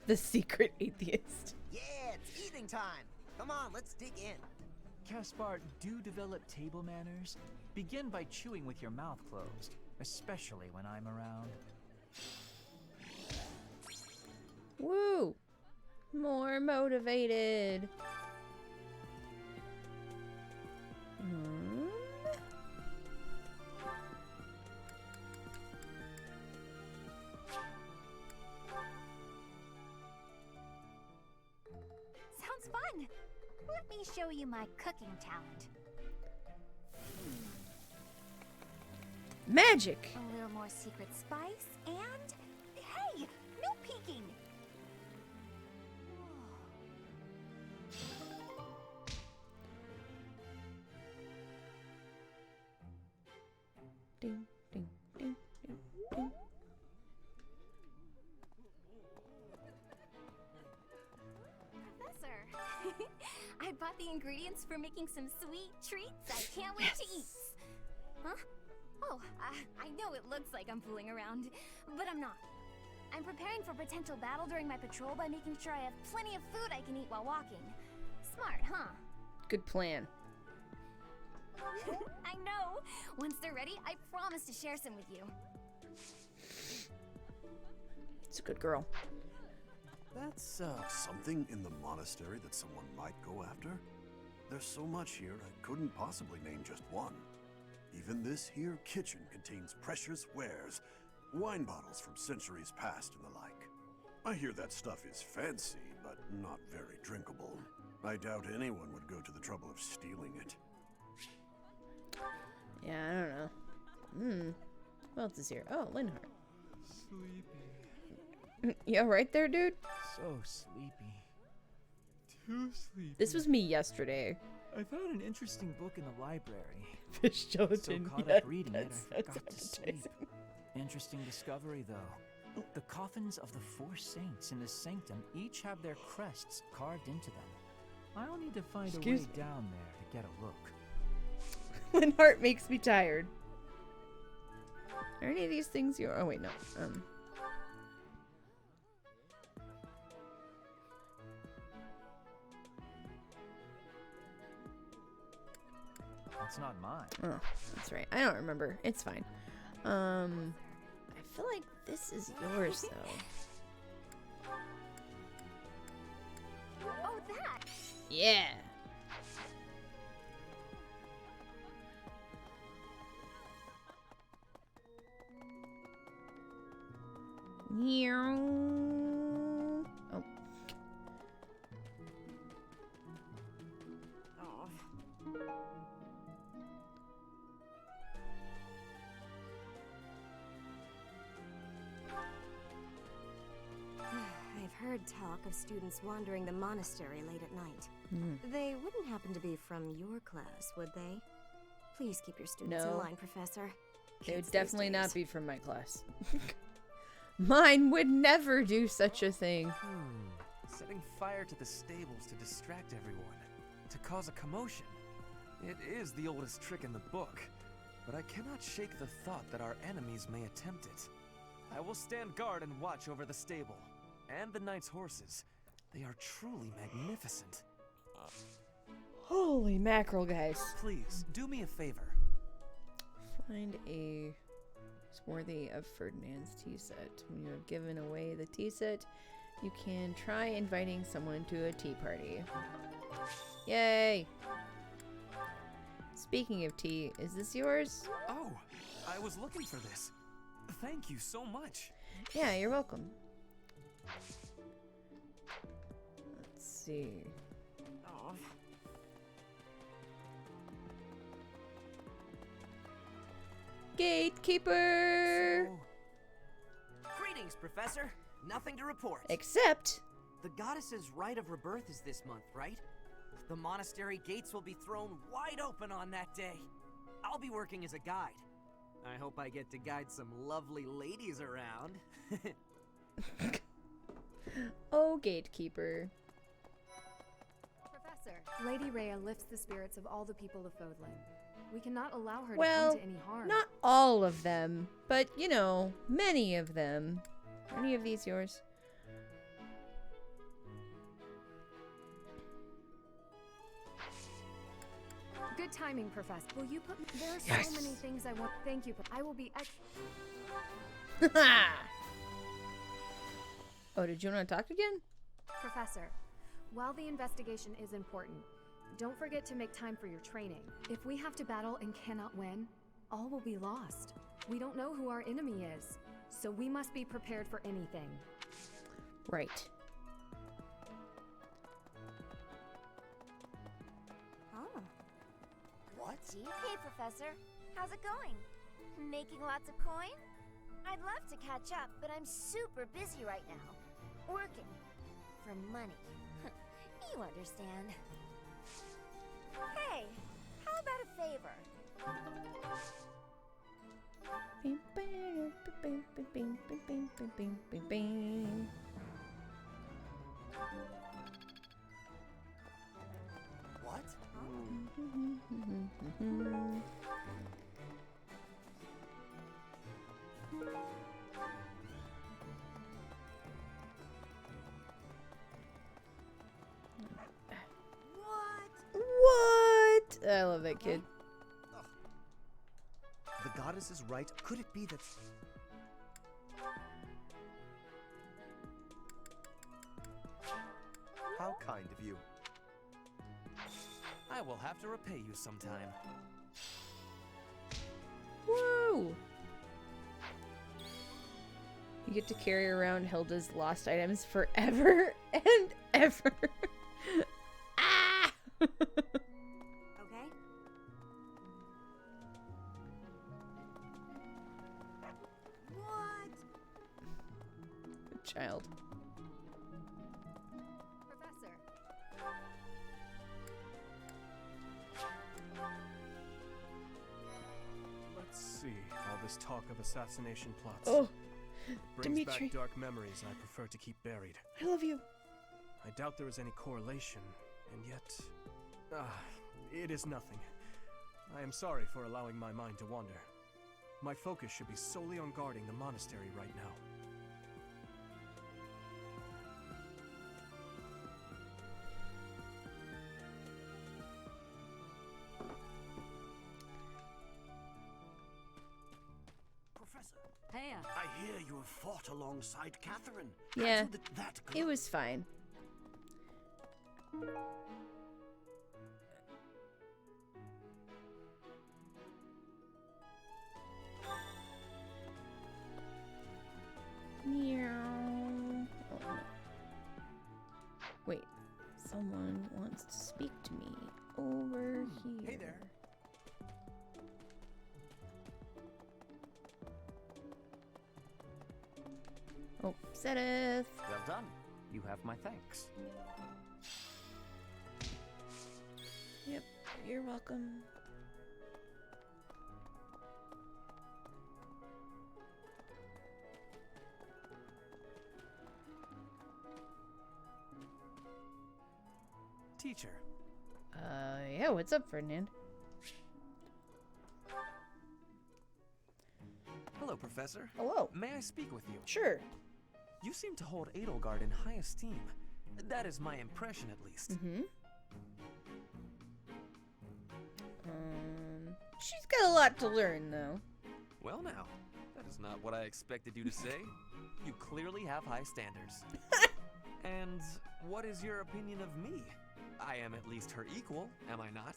The secret atheist. Yeah, it's eating time. Come on, let's dig in. Caspar, do develop table manners. Begin by chewing with your mouth closed, especially when I'm around. Woo! More motivated. Sounds fun. Let me show you my cooking talent. Magic. A little more secret spice and hey, no peeking. Ding, ding, ding, ding, ding. Professor, I bought the ingredients for making some sweet treats I can't wait to eat. Huh? Oh, I know it looks like I'm fooling around, but I'm not. I'm preparing for potential battle during my patrol by making sure I have plenty of food I can eat while walking. Smart, huh? Good plan. I know. Once they're ready, I promise to share some with you. It's a good girl. That's something in the monastery that someone might go after? There's so much here, I couldn't possibly name just one. Even this here kitchen contains precious wares, wine bottles from centuries past and the like. I hear that stuff is fancy, but not very drinkable. I doubt anyone would go to the trouble of stealing it. Yeah, I don't know. What else is here? Oh, Linhart. Sleepy. Yeah, right there, dude? So sleepy. Too sleepy. This was me yesterday. I found an interesting book in the library. Fish gelatin. So caught Yeah, up reading it, I that's forgot to sleep. Interesting discovery, though. The coffins of the 4 saints in the sanctum each have their crests carved into them. I'll need to find a way down there to get a look. Linhart makes me tired. Are any of these things you? Oh wait, no. That's not mine. Oh, that's right. I don't remember. It's fine. I feel like this is yours though. Oh, that! Yeah. Oh. I've heard talk of students wandering the monastery late at night. They wouldn't happen to be from your class, would they? Please keep your students in No. line, Professor. They would Kids these definitely not days. be from my class. Mine would never do such a thing. Setting fire to the stables to distract everyone, to cause a commotion. It is the oldest trick in the book, but I cannot shake the thought that our enemies may attempt it. I will stand guard and watch over the stable, and the knight's horses. They are truly magnificent. Holy mackerel, guys. Please, do me a favor. Find a worthy of Ferdinand's tea set. When you have given away the tea set, you can try inviting someone to a tea party. Yay! Speaking of tea, is this yours? Oh, I was looking for this. Thank you so much. Yeah, you're welcome. Let's see. Gatekeeper! Greetings, Professor. Nothing to report. Except... The goddess's Right of Rebirth is this month, right? The monastery gates will be thrown wide open on that day. I'll be working as a guide. I hope I get to guide some lovely ladies around. Oh, Gatekeeper. Professor, Lady Rhea lifts the spirits of all the people of Fodlan. We cannot allow her to Well, come to any harm. not all of them, but, you know, many of them. Are any of these yours? Good timing, Professor. Will you put me? There are Yes. so many things I want. Thank you. I will be. Oh, did you want to talk again? Professor, while the investigation is important, don't forget to make time for your training. If we have to battle and cannot win, all will be lost. We don't know who our enemy is, so we must be prepared for anything. Right. Oh. What? Hey, Professor. How's it going? Making lots of coin? I'd love to catch up, but I'm super busy right now. Working. For money. You understand. Hey, how about a favor? What? What? I love that kid. goddess is right, could it be that... How kind of you. I will have to repay you sometime. Woo! You get to carry around Hilda's lost items forever and ever. Ah! Okay? What? Child. Professor. Let's see. All this talk of assassination plots. Oh, brings Dimitri. back dark memories I prefer to keep buried. I love you. I doubt there is any correlation, and yet... it is nothing. I am sorry for allowing my mind to wander. My focus should be solely on guarding the monastery right now. Professor, Hey, I hear you have fought alongside Catherine. Yeah, How did that go? it was fine. Meow. Oh, no. Wait, someone wants to speak to me over here. Hey there. Oh, Sedith. Well done. You have my thanks. Yep, you're welcome. Teacher. Yeah, what's up, Ferdinand? Hello, Professor. Hello. May I speak with you? Sure. You seem to hold Edelgard in high esteem. That is my impression, at least. Mm-hmm. She's got a lot to learn, though. Well now, that is not what I expected you to say. You clearly have high standards. And what is your opinion of me? I am at least her equal, am I not?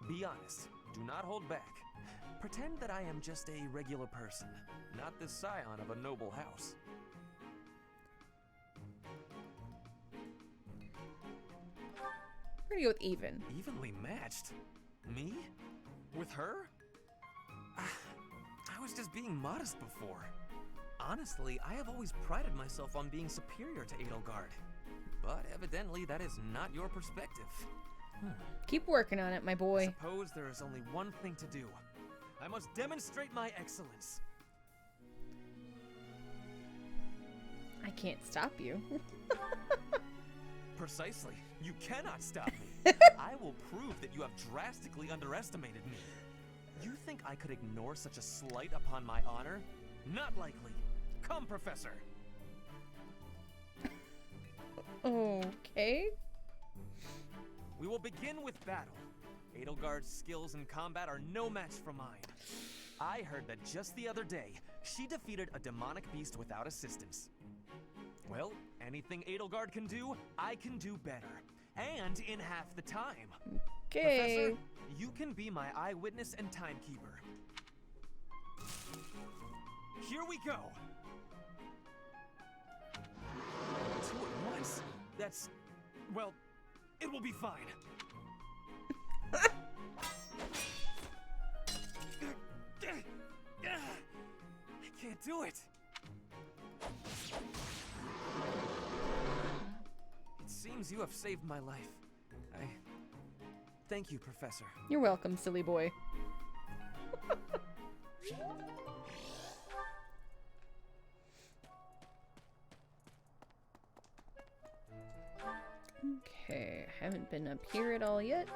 Be honest. Do not hold back. Pretend that I am just a regular person, not the scion of a noble house. We're gonna go with even. Evenly matched? Me? With her? I was just being modest before. Honestly, I have always prided myself on being superior to Edelgard. But evidently that is not your perspective. Keep working on it, my boy. I suppose there is only one thing to do. I must demonstrate my excellence. I can't stop you. Precisely. You cannot stop me. I will prove that you have drastically underestimated me. You think I could ignore such a slight upon my honor? Not likely. Come, Professor. Okay. We will begin with battle. Edelgard's skills in combat are no match for mine. I heard that just the other day, she defeated a demonic beast without assistance. Well, anything Edelgard can do, I can do better. And in half the time. Okay. Professor, you can be my eyewitness and timekeeper. Here we go. 2 at once? That's... well, it will be fine. I can't do it. It seems you have saved my life. Thank you, Professor. You're welcome, silly boy. Okay, haven't been up here at all yet.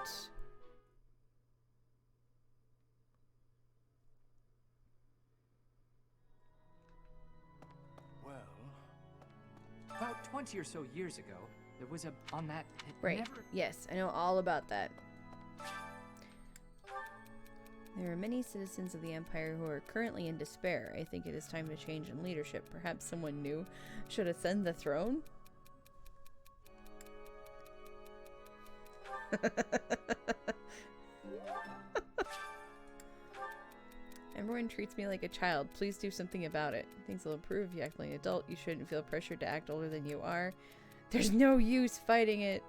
Well, about 20 or so years ago, there was on that... Right, yes, I know all about that. There are many citizens of the Empire who are currently in despair. I think it is time to change in leadership. Perhaps someone new should ascend the throne? Everyone treats me like a child. Please do something about it. Things will improve if you act like an adult. You shouldn't feel pressured to act older than you are. There's no use fighting it.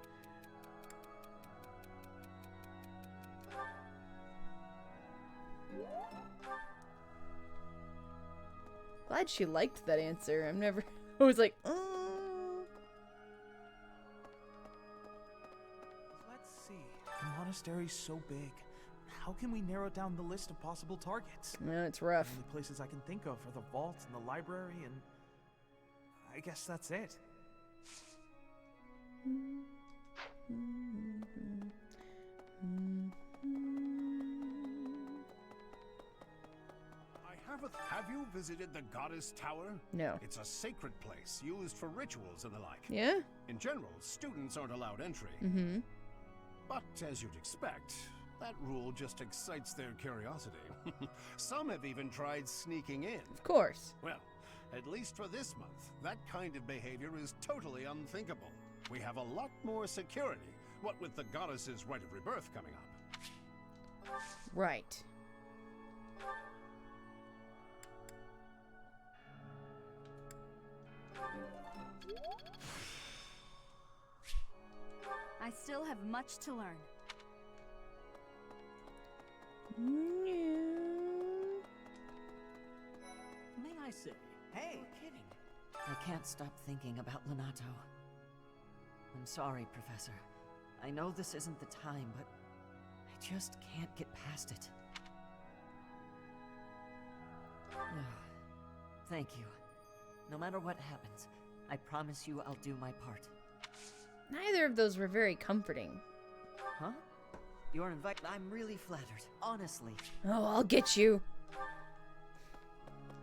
Glad she liked that answer. I was like, oh. Let's see. The monastery's so big. How can we narrow down the list of possible targets? No, it's rough. The only places I can think of are the vault and the library, and I guess that's it. Have you visited the Goddess Tower? No. It's a sacred place used for rituals and the like. Yeah? In general, students aren't allowed entry. Mm-hmm. But as you'd expect, that rule just excites their curiosity. Some have even tried sneaking in. Of course. Well, at least for this month, that kind of behavior is totally unthinkable. We have a lot more security, what with the Goddess's Right of Rebirth coming up. Right. I still have much to learn. May I say, hey, kidding. I can't stop thinking about Lonato. I'm sorry, Professor. I know this isn't the time, but I just can't get past it. Thank you. No matter what happens, I promise you I'll do my part. Neither of those were very comforting. Huh? You're invited. I'm really flattered, honestly. Oh, I'll get you.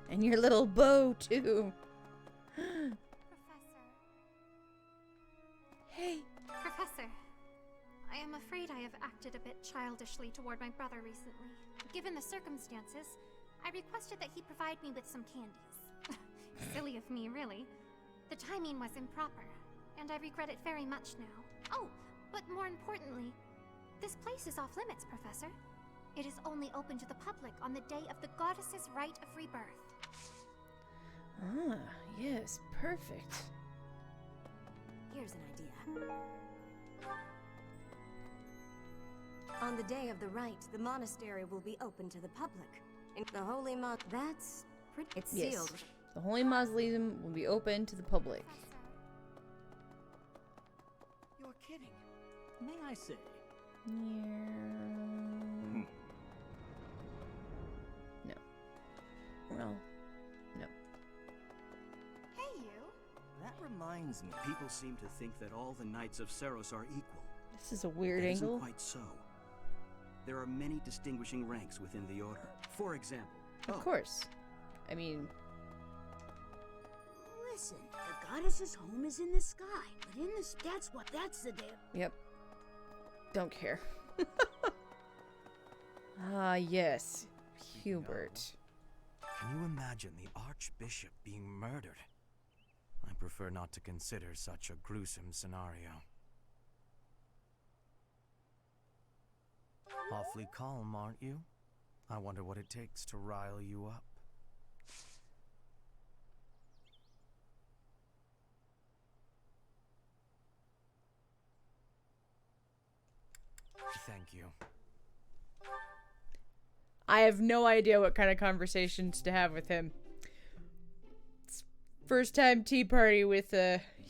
And your little bow, too. Hey. Professor, I am afraid I have acted a bit childishly toward my brother recently. Given the circumstances, I requested that he provide me with some candies. Silly of me, really. The timing was improper, and I regret it very much now. Oh, but more importantly, this place is off limits, Professor. It is only open to the public on the day of the Goddess's Right of Rebirth. Ah, yes, perfect. Here's an idea. On the day of the rite, the monastery will be open to the public. In the Holy that's pretty. It's sealed. Yes, the Holy Mausoleum will be open to the public. You're kidding. May I say? Yeah. No. Well, no. Hey, you. That reminds me. People seem to think that all the Knights of Seros are equal. This is a weird that angle. Isn't quite so. There are many distinguishing ranks within the order. For example... Of course. I mean... Listen, the goddess's home is in the sky, but in the... That's the damn... Yep. Don't care. Ah, yes. Hubert. Can you imagine the Archbishop being murdered? I prefer not to consider such a gruesome scenario. Awfully calm, aren't you? I wonder what it takes to rile you up. Thank you. I have no idea what kind of conversations to have with him. It's first time tea party with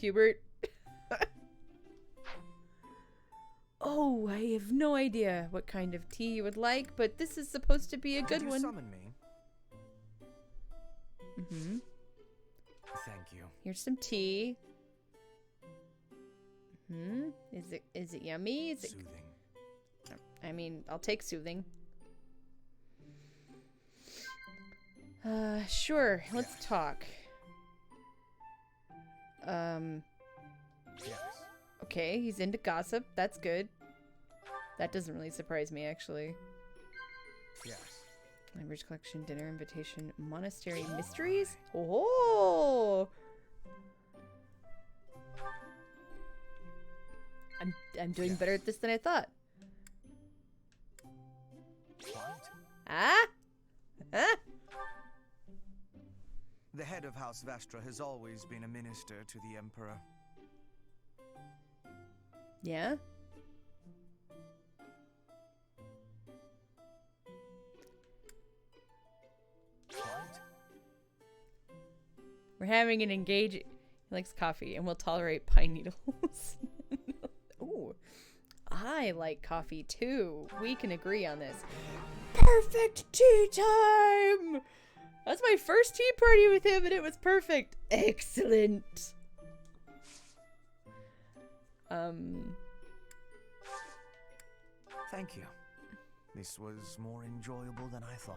Hubert. Oh, I have no idea what kind of tea you would like, but this is supposed to be a good Did you one. summon me? Mm-hmm. Thank you. Here's some tea. Hmm. Is it yummy? Is it soothing? I mean, I'll take soothing. Sure. Let's talk. Yes. Okay, he's into gossip. That's good. That doesn't really surprise me, actually. Yes. Library's collection, dinner invitation, monastery mysteries. Oh, I'm doing better at this than I thought. Ah? Huh? The head of House Vestra has always been a minister to the Emperor. Yeah? We're having an engaging... He likes coffee and will tolerate pine needles. Ooh. I like coffee too. We can agree on this. Perfect tea time! That's my first tea party with him and it was perfect. Excellent. Thank you. This was more enjoyable than I thought.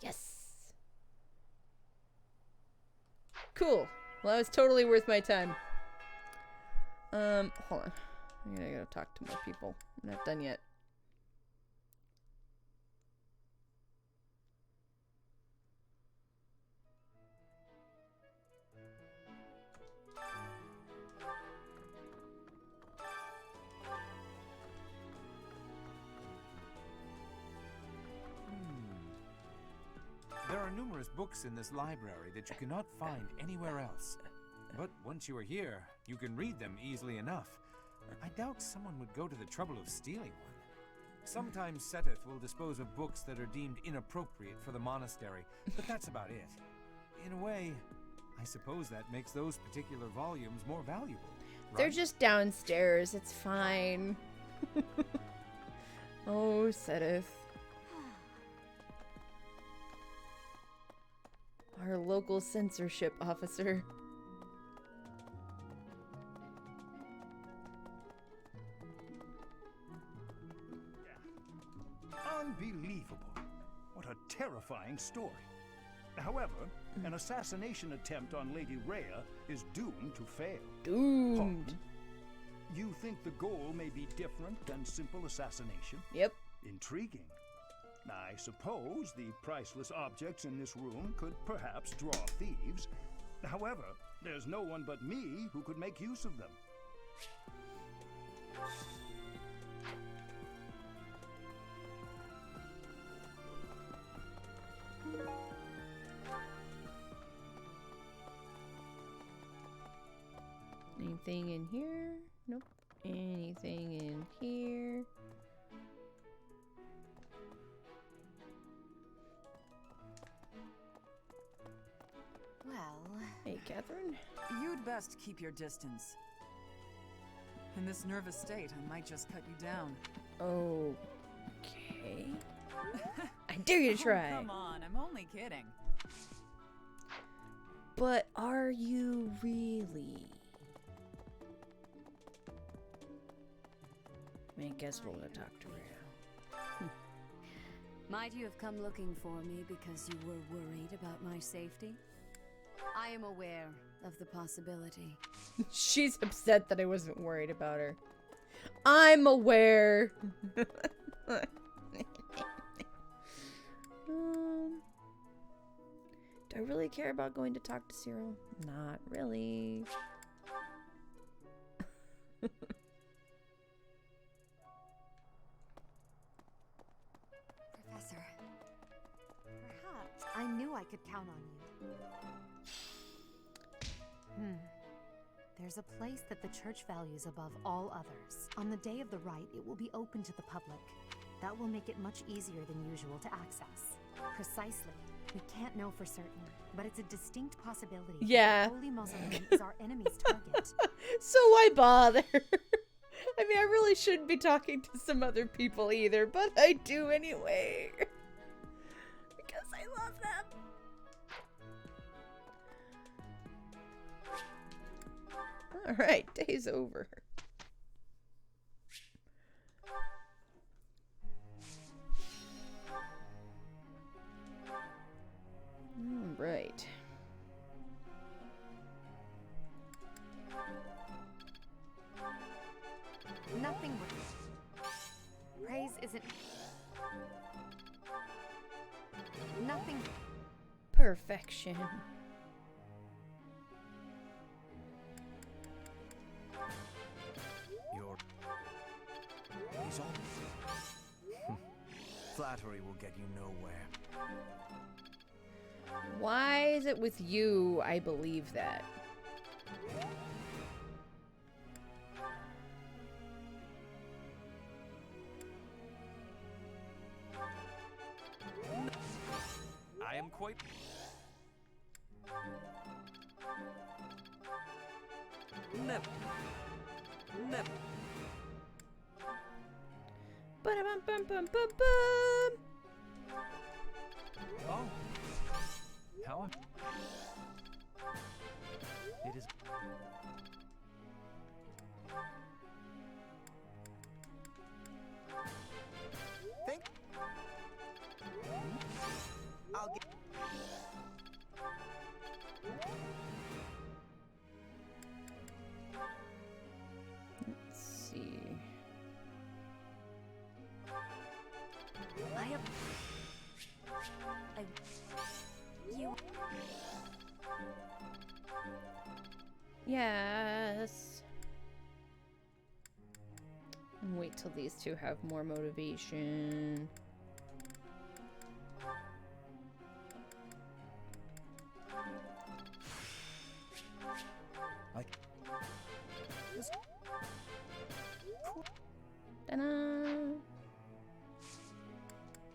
Yes. Cool. Well, that was totally worth my time. Hold on. I'm gonna go talk to more people. I'm not done yet. There are numerous books in this library that you cannot find anywhere else. But once you are here, you can read them easily enough. I doubt someone would go to the trouble of stealing one. Sometimes Seteth will dispose of books that are deemed inappropriate for the monastery, but that's about it. In a way, I suppose that makes those particular volumes more valuable. Right? They're just downstairs. It's fine. Oh, Seteth. Our local censorship officer. Unbelievable. What a terrifying story. However, an assassination attempt on Lady Rhea is doomed to fail. Doomed. Pardon? You think the goal may be different than simple assassination? Yep. Intriguing. I suppose the priceless objects in this room could perhaps draw thieves. However, there's no one but me who could make use of them. Anything in here? Nope. Anything in here? Well... Hey, Catherine. You'd best keep your distance. In this nervous state, I might just cut you down. Okay. I dare you to try. Oh, come on, I'm only kidding. But are you really? I guess we'll go talk to her. Might you have come looking for me because you were worried about my safety? I am aware of the possibility. She's upset that I wasn't worried about her. I'm aware. Do I really care about going to talk to Cyril? Not really. Professor, perhaps I knew I could count on you. There's a place that the church values above all others. On the day of the rite, it will be open to the public. That will make it much easier than usual to access. Precisely. We can't know for certain, but it's a distinct possibility. Yeah. The Holy Mausoleum is our enemy's target. So why bother? I mean, I really shouldn't be talking to some other people either, but I do anyway. Because I love them. Alright, day's over. Alright. Perfection. He's all... Flattery will get you nowhere. Why is it with you I believe that? I am quite... Never. Never. Ba-da-bum-bum-bum-bum-bum. Oh. How? It is... Think? I'll get... Let's see. I have... You... Yes. And wait till these two have more motivation. Ta-da!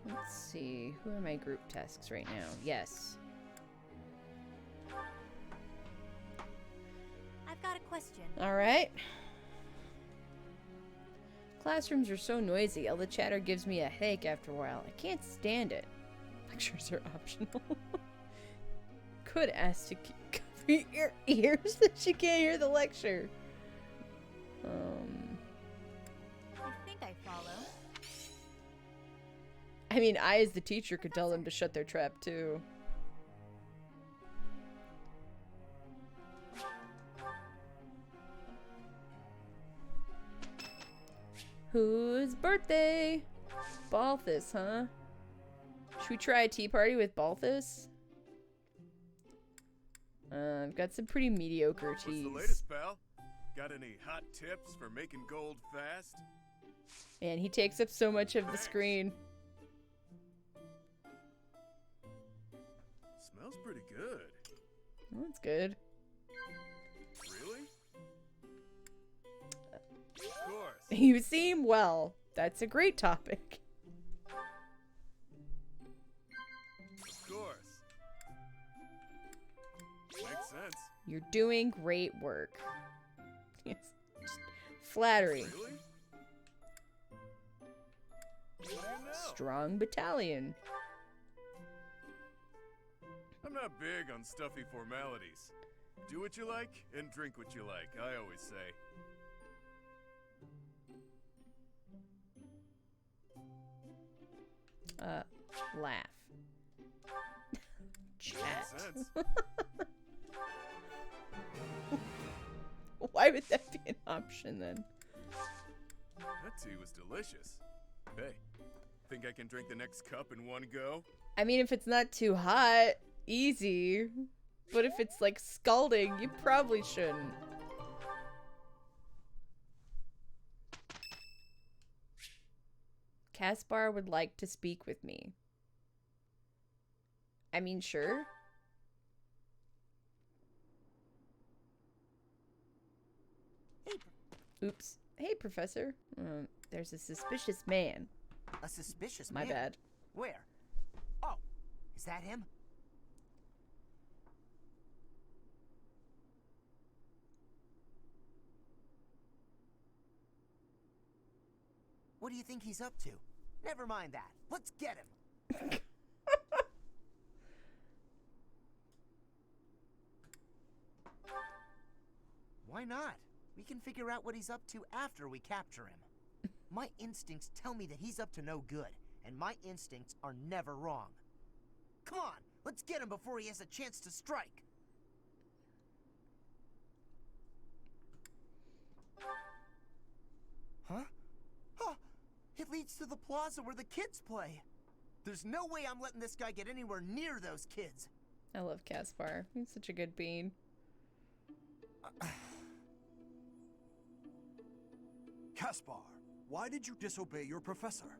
Let's see. Who are my group tasks right now? Yes. I've got a question. Alright. Classrooms are so noisy. All the chatter gives me a headache after a while. I can't stand it. Lectures are optional. Could ask to cover your ears that you can't hear the lecture. I think I follow. I mean, I as the teacher could tell them to shut their trap too. Whose birthday? Balthus, huh? Should we try a tea party with Balthus? I've got some pretty mediocre teas. What's the latest, pal? Got any hot tips for making gold fast? And he takes up so much of the screen. Smells pretty good. That's good. Really? Of course. You seem well. That's a great topic. Of course. Makes sense. You're doing great work. Yes. Just flattery. Really? What do you know? Strong battalion. I'm not big on stuffy formalities. Do what you like and drink what you like, I always say. Laugh. Chat. Makes sense. Why would that be an option then? That tea was delicious. Hey, think I can drink the next cup in one go? I mean, if it's not too hot, easy. But if it's like scalding, you probably shouldn't. Caspar would like to speak with me. I mean, sure. Oops. Hey, Professor. There's a suspicious man. A suspicious My man? bad. Where? Oh, is that him? What do you think he's up to? Never mind that. Let's get him. Why not? We can figure out what he's up to after we capture him. My instincts tell me that he's up to no good, and my instincts are never wrong. Come on, let's get him before he has a chance to strike. Huh? Huh! It leads to the plaza where the kids play. There's no way I'm letting this guy get anywhere near those kids. I love Caspar. He's such a good bean. Caspar, why did you disobey your professor?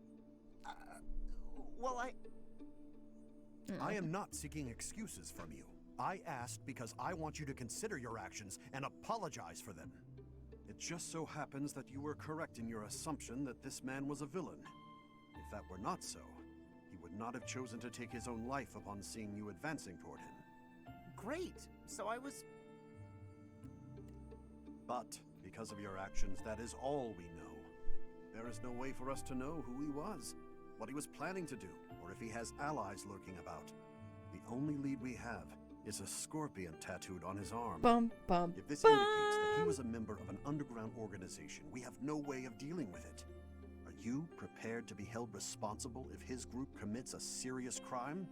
Well, I am not seeking excuses from you. I asked because I want you to consider your actions and apologize for them. It just so happens that you were correct in your assumption that this man was a villain. If that were not so, he would not have chosen to take his own life upon seeing you advancing toward him. great. So I was... But because of your actions, that is all we know. There is no way for us to know who he was, what he was planning to do, or if he has allies lurking about. The only lead we have is a scorpion tattooed on his arm. Bum, bum, if this bum. indicates that he was a member of an underground organization, we have no way of dealing with it. Are you prepared to be held responsible if his group commits a serious crime?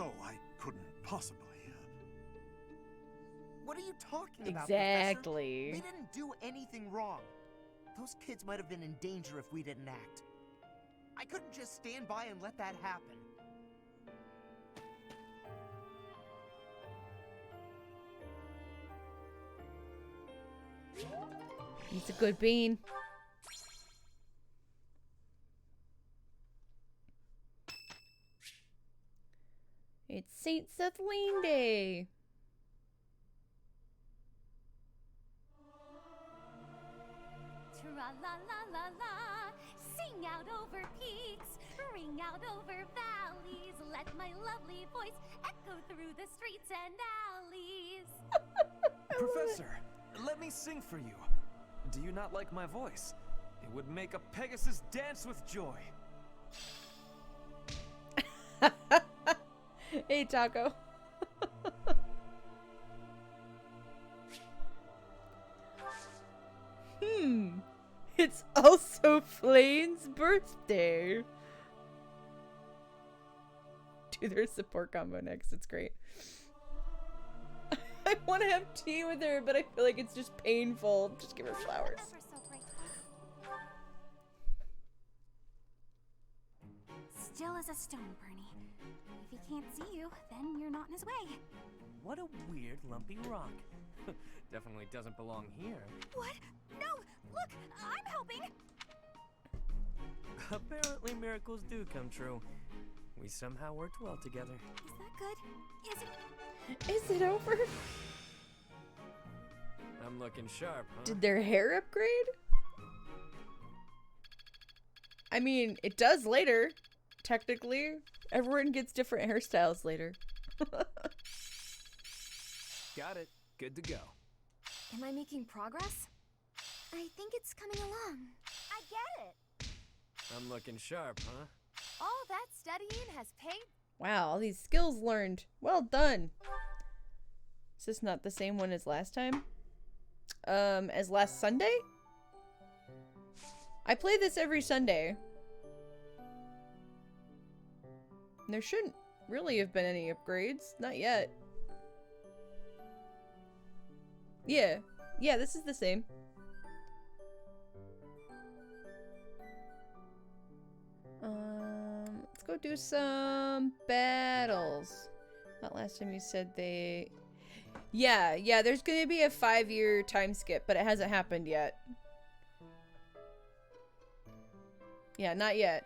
Oh, I couldn't possibly. What are you talking about, Exactly. Professor? They didn't do anything wrong. Those kids might have been in danger if we didn't act. I couldn't just stand by and let that happen. He's a good bean. It's St. Sethlane Day. Tra-la-la-la-la, sing out over peaks, ring out over valleys, let my lovely voice echo through the streets and alleys. Professor, let me sing for you. Do you not like my voice? It would make a Pegasus dance with joy. Hey, Taco. It's also Flane's birthday. Do their support combo next. It's great. I want to have tea with her, but I feel like it's just painful. Just give her flowers. Still as a stone, Bernie. If he can't see you, then you're not in his way. What a weird lumpy rock. Definitely doesn't belong here. What? No! Look! I'm helping! Apparently miracles do come true. We somehow worked well together. Is that good? Is it over? I'm looking sharp, huh? Did their hair upgrade? I mean, it does later. Technically, everyone gets different hairstyles later. Got it. Good to go. Am I making progress? I think it's coming along. I get it. I'm looking sharp, huh? All that studying has paid. Wow, all these skills learned. Well done. Is this not the same one as last time? As last Sunday? I play this every Sunday. There shouldn't really have been any upgrades. Not yet. Yeah. Yeah, this is the same. Let's go do some battles. Not last time you said they... Yeah, there's gonna be a 5-year time skip, but it hasn't happened yet. Yeah, not yet.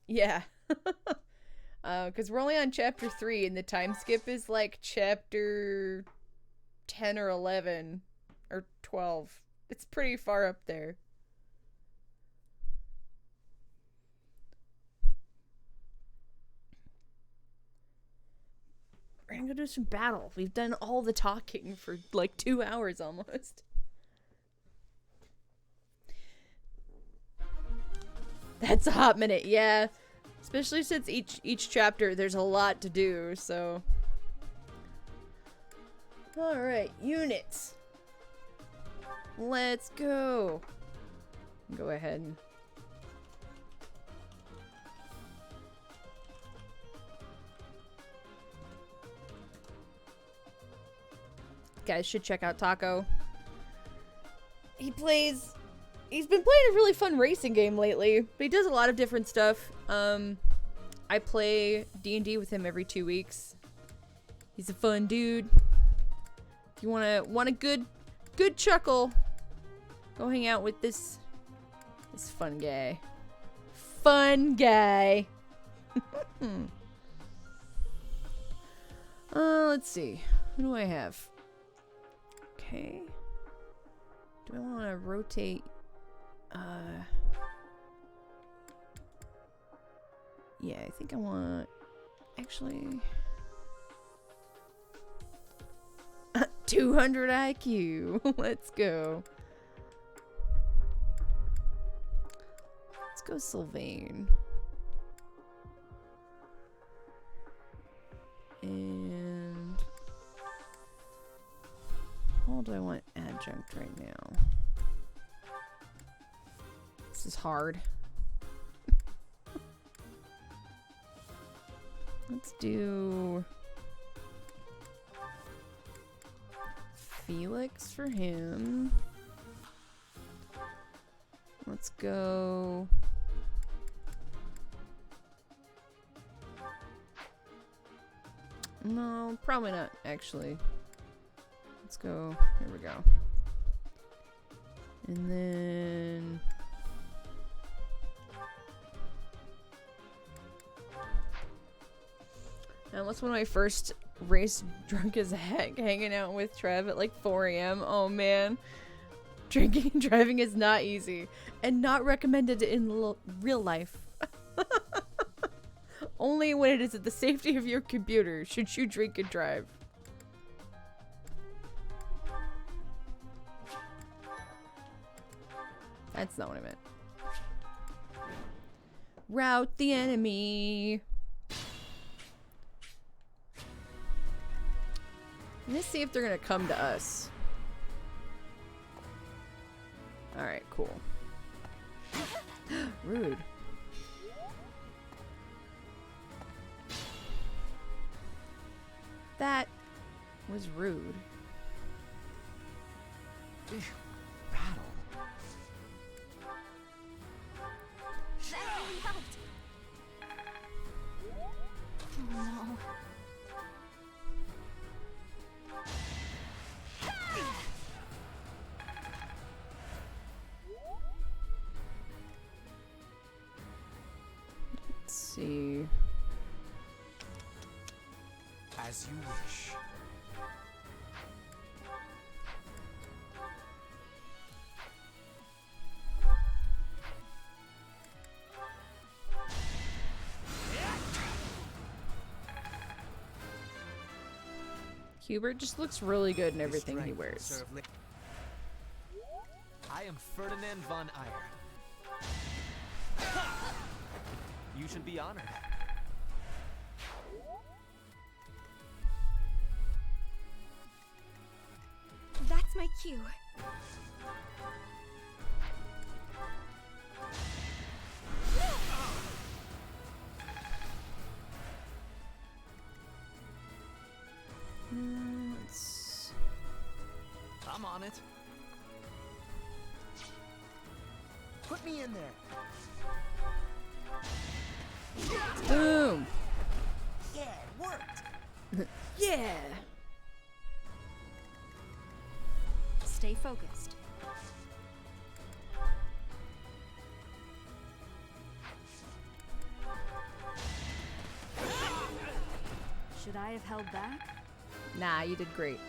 Yeah. Because we're only on chapter 3, and the time skip is like chapter 10 or 11 or 12. It's pretty far up there. We're gonna go do some battle. We've done all the talking for like 2 hours almost. That's a hot minute, yeah. Especially since each chapter there's a lot to do, so. Alright, units. Let's go. Go ahead and guys should check out Taco. He's been playing a really fun racing game lately, but he does a lot of different stuff. I play D&D with him every 2 weeks. He's a fun dude. If you want a good chuckle, go hang out with this fun guy. Fun guy. Let's see. Who do I have? Okay. Do I want to rotate? Yeah, I think I want... Actually... 200 IQ. Let's go. Let's go Sylvain. And... how old do I want adjunct right now? This is hard. Let's do Felix for him. Let's go no, probably not actually. Let's go, here we go. And then that was when I first raced drunk as heck, hanging out with Trev at like 4 a.m. Oh man. Drinking and driving is not easy. And not recommended in real life. Only when it is at the safety of your computer should you drink and drive. That's not what I meant. Rout the enemy. Let's see if they're gonna come to us. Alright, cool. Rude. That was rude. Battle. Oh no. Let's see. As you wish. Hubert just looks really good in everything he wears. I am Ferdinand von Eyre. You should be honored. That's my cue. I'm on it. Put me in there. Boom. Yeah, it worked. Yeah. Stay focused. Should I have held back? Nah, you did great.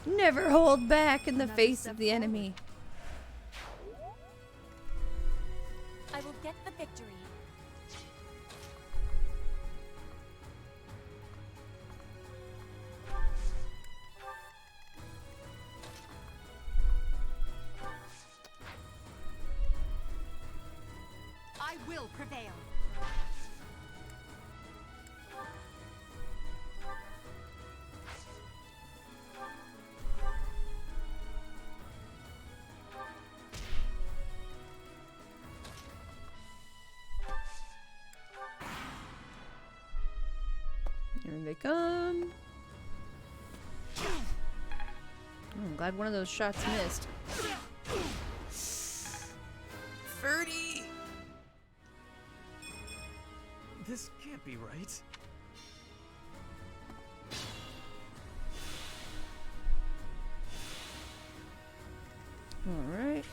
Never hold back in the face of the enemy. I will get the victory. I will prevail. Here they come. Oh, I'm glad one of those shots missed. This can't be right. All right.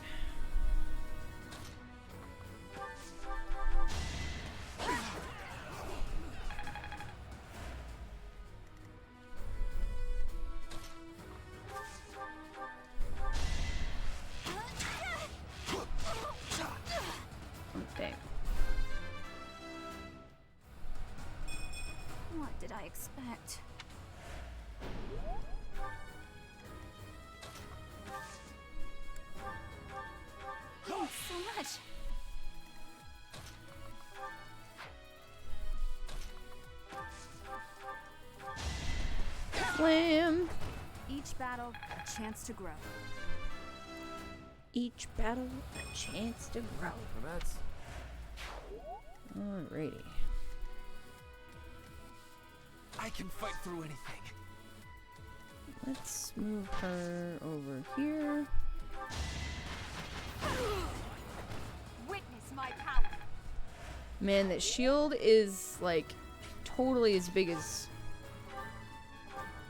Oh, dang. What did I expect? Thanks so much. Slam! Each battle, a chance to grow. Each battle, a chance to grow. Well, that's... Alrighty. I can fight through anything. Let's move her over here. Witness my power. Man, that shield is like totally as big as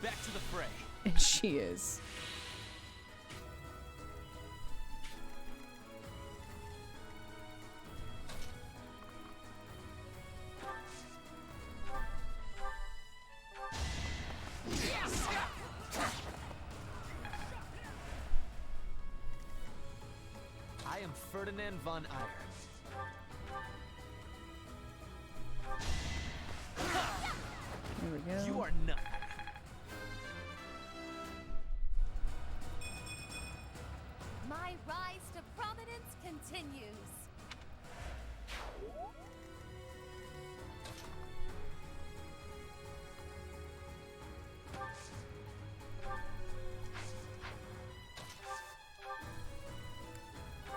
Back to the fray. and she is. I am Ferdinand von Eyre. There we go. You are nothing. My rise to prominence continues.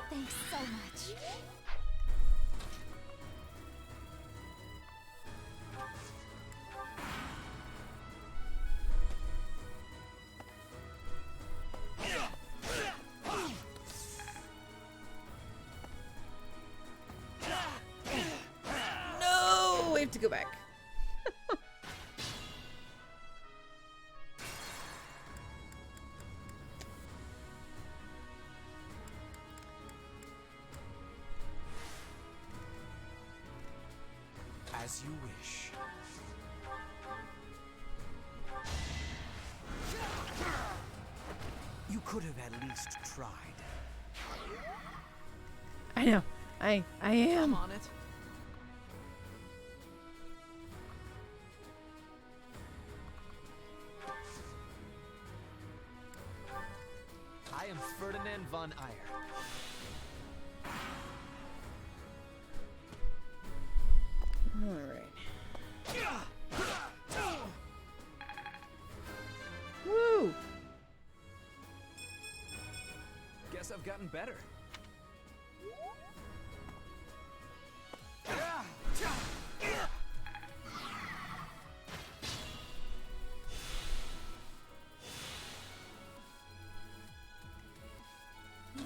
Thanks so much. No, we have to go back. As you wish. You could have at least tried. I know. I am. I'm on it. I am Ferdinand von Eyre. All right. Woo! Guess I've gotten better.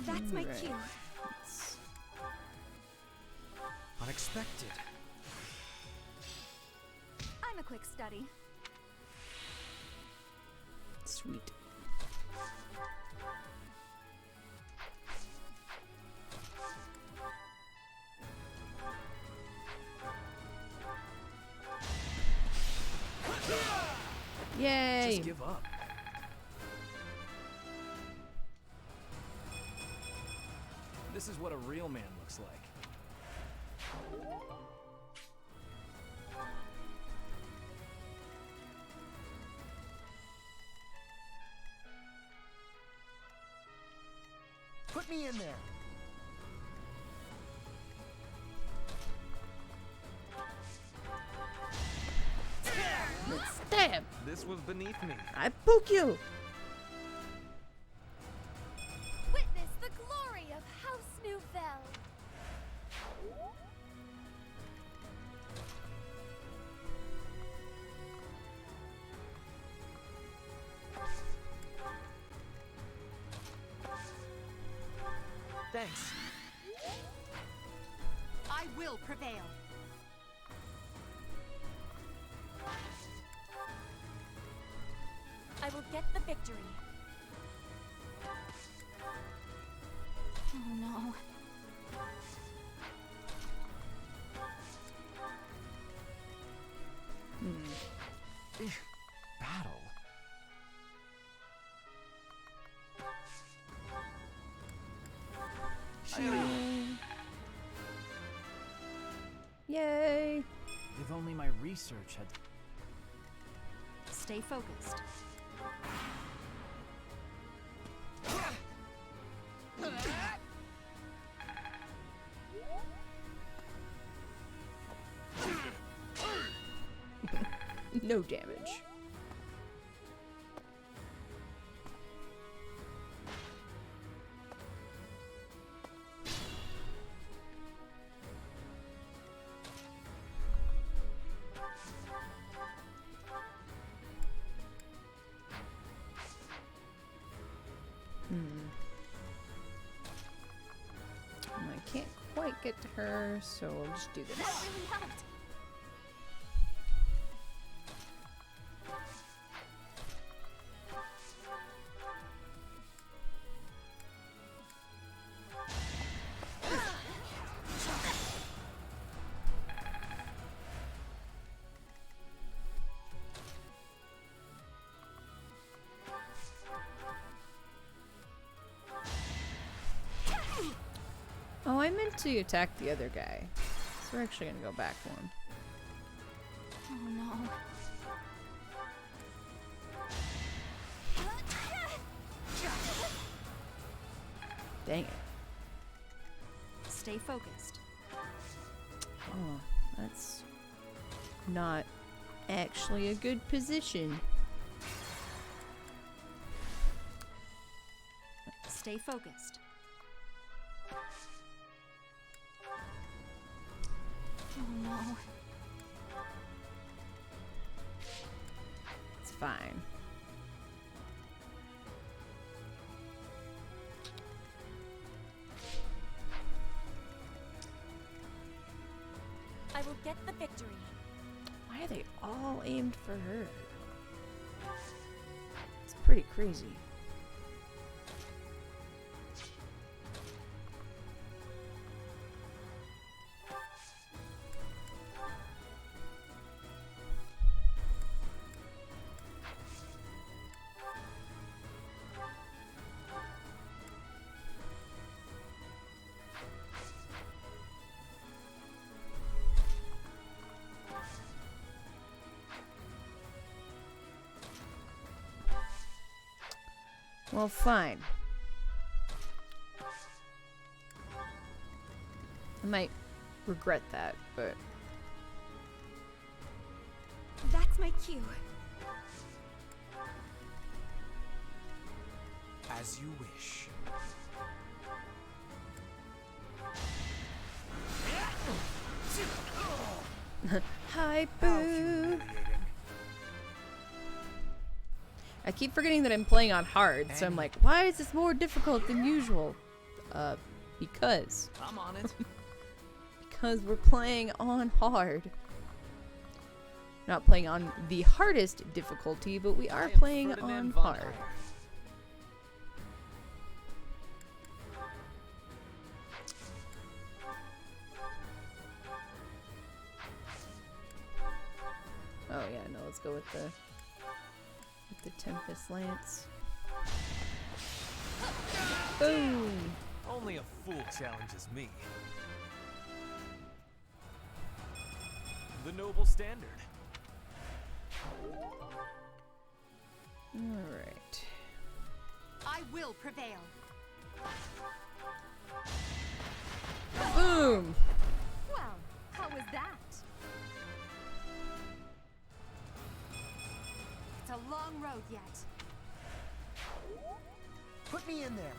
That's my Right. cue. Unexpected. I'm a quick study. Sweet. Yay! Just give up. This is what a real man looks like. Put me in there. Stab! This was beneath me. I poke you! Witness the glory of House Nouvelle. Thanks. I will prevail. I will get the victory. Oh no. Battle? Yay! If only my research had... Stay focused. No damage. I can't quite get to her, so we'll just do this. That really helped. Oh, I meant to attack the other guy. So we're actually gonna go back one. Oh no. Dang it. Stay focused. Oh, that's not actually a good position. Stay focused. Oh no. It's fine. I will get the victory. Why are they all aimed for her? It's pretty crazy. Well, fine. I might regret that, but... That's my cue. As you wish. Hi, boo! I keep forgetting that I'm playing on hard, so I'm like, why is this more difficult than usual? Because. I'm on it. Because we're playing on hard. Not playing on the hardest difficulty, but we are playing on hard. Oh yeah, no, let's go with the Tempest Lance. Boom! Only a fool challenges me. The noble standard. Alright. I will prevail. Boom! Well, how was that? It's a long road yet. Put me in there.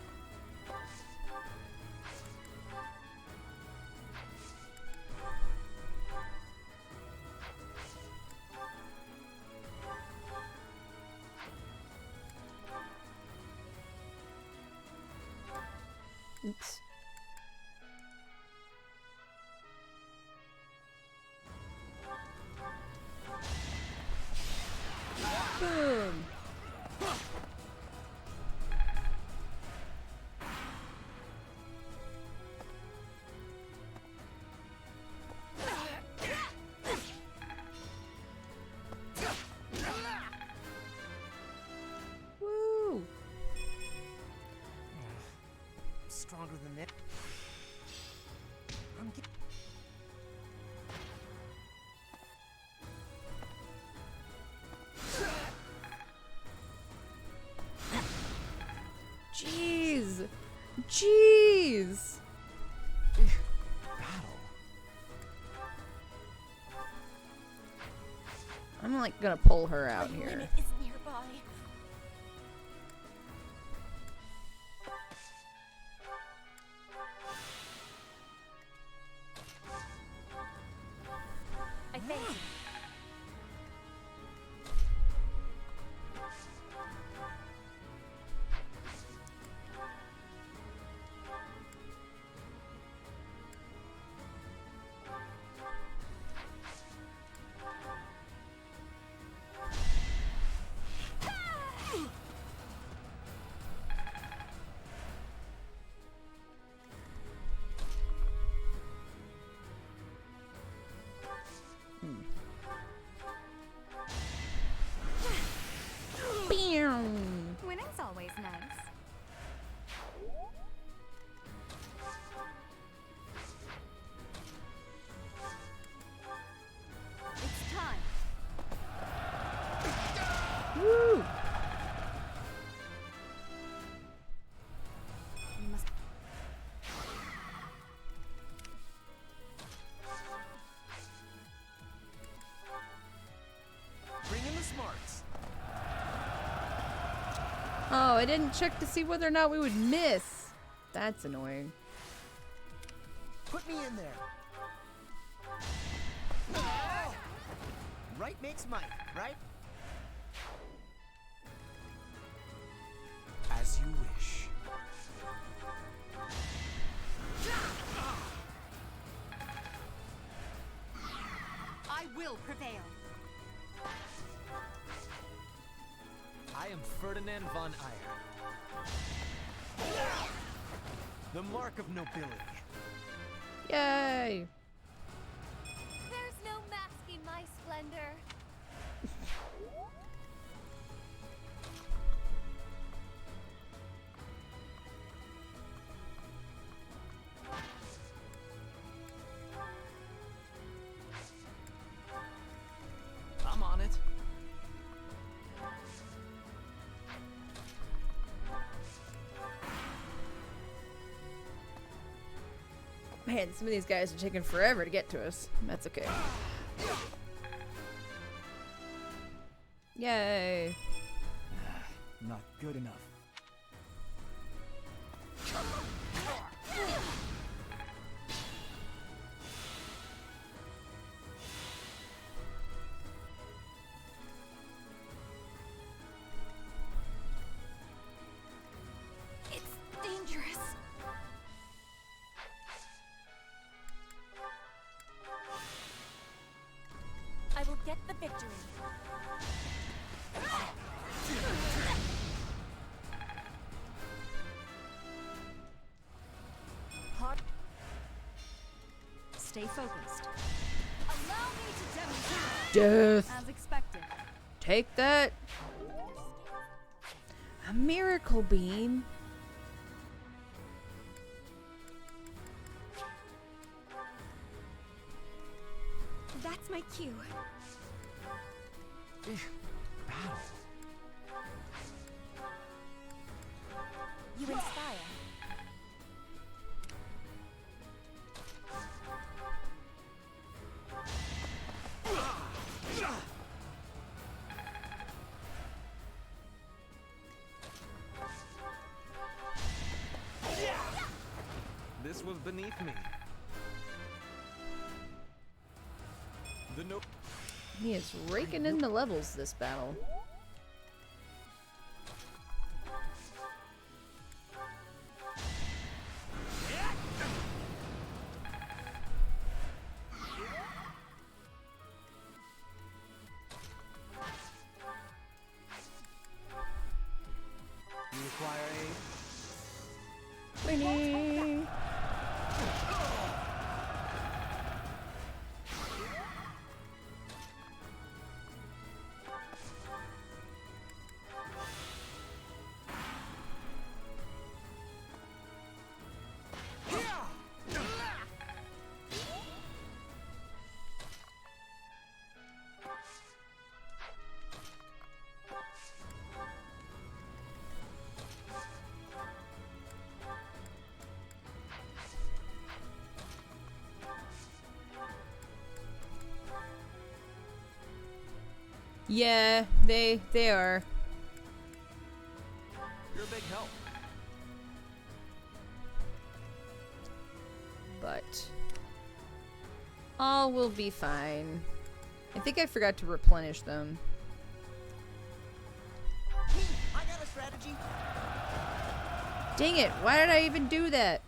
Oops. Boom! stronger than this. I'm Jeez. Jeez. I'm like gonna pull her out here. Limit is nearby. I thank you. Winning's always nice. It's time. Woo! You must. Bring in the smarts. Oh, I didn't check to see whether or not we would miss. That's annoying. Put me in there. Right makes might, right? As you wish. I will prevail. I am Ferdinand von Eyre. The mark of nobility. Yay! There's no masking my splendor. I'm on it. Man, some of these guys are taking forever to get to us. That's okay. Yay. Not good enough. It's dangerous. I will get the victory. Hard. Stay focused. Allow me to demonstrate. Death. As expected. Take that. A miracle beam. That's my cue. Battle. You inspire. This was beneath me. The no. He is raking in the levels this battle. You require Winnie. Yeah, they are. You're a big help. But all will be fine. I think I forgot to replenish them. I got a strategy. Dang it, why did I even do that?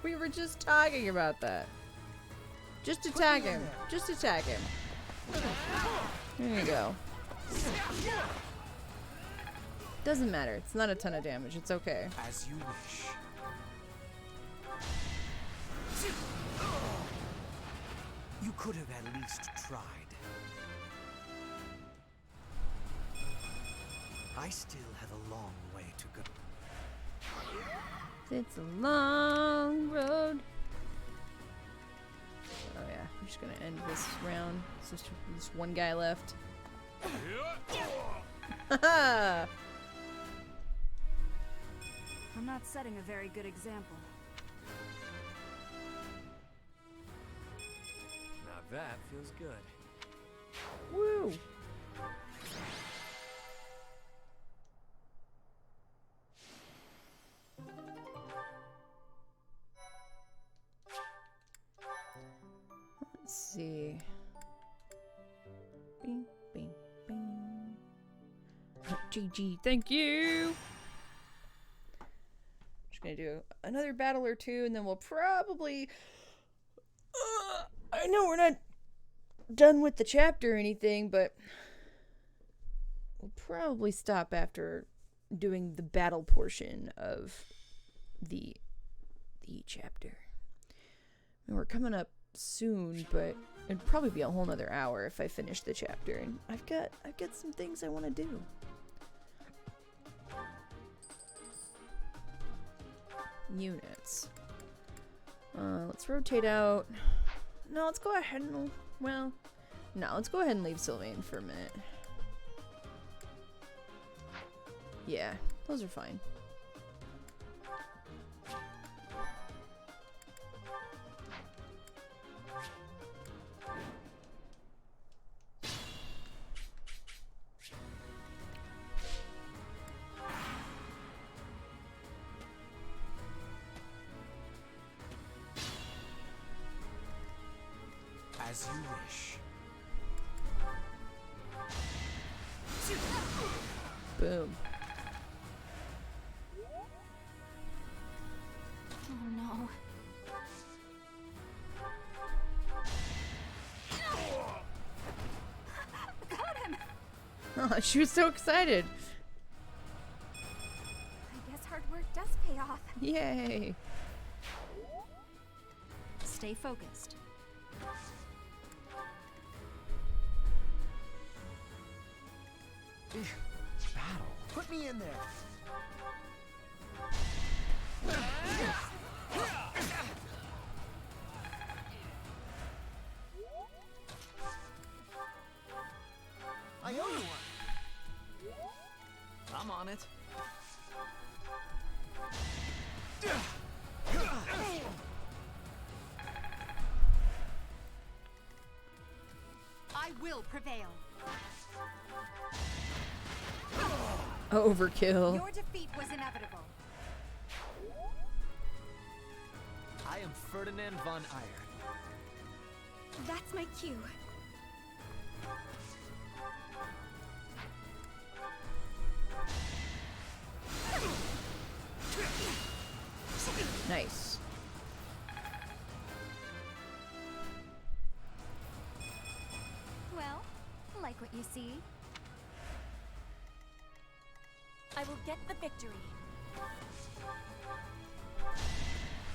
We were just talking about that. Just attack him. Just attack him. There you go. Doesn't matter. It's not a ton of damage. It's okay. As you wish. You could have at least tried. I still have a long way to go. It's a long road. Oh yeah, I'm just gonna end this round. It's just this one guy left. Haha! I'm not setting a very good example. Now that feels good. Woo! Let's see. Bing, bing, bing. GG, thank you! Just gonna do another battle or two, and then we'll probably... I know we're not done with the chapter or anything, but we'll probably stop after doing the battle portion of the chapter. And we're coming up soon, but it'd probably be a whole nother hour if I finish the chapter, and I've got some things I want to do. Units. Let's rotate out. No, let's go ahead and, well, no, let's go ahead and leave Sylvain for a minute. Yeah, those are fine. As you wish. Boom. Oh no. Got him! Oh, she was so excited. I guess hard work does pay off. Yay. Stay focused. Battle. Put me in there. I owe you one. I'm on it. I will prevail. Overkill. Your defeat was inevitable. I am Ferdinand von Eyre. That's my cue. Nice. Well, like what you see. I will get the victory.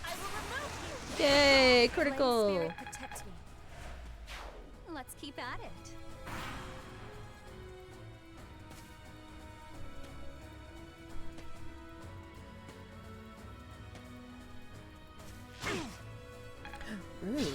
I will remove you. Yay, Flame critical. spirit protect me. Let's keep at it. Rude.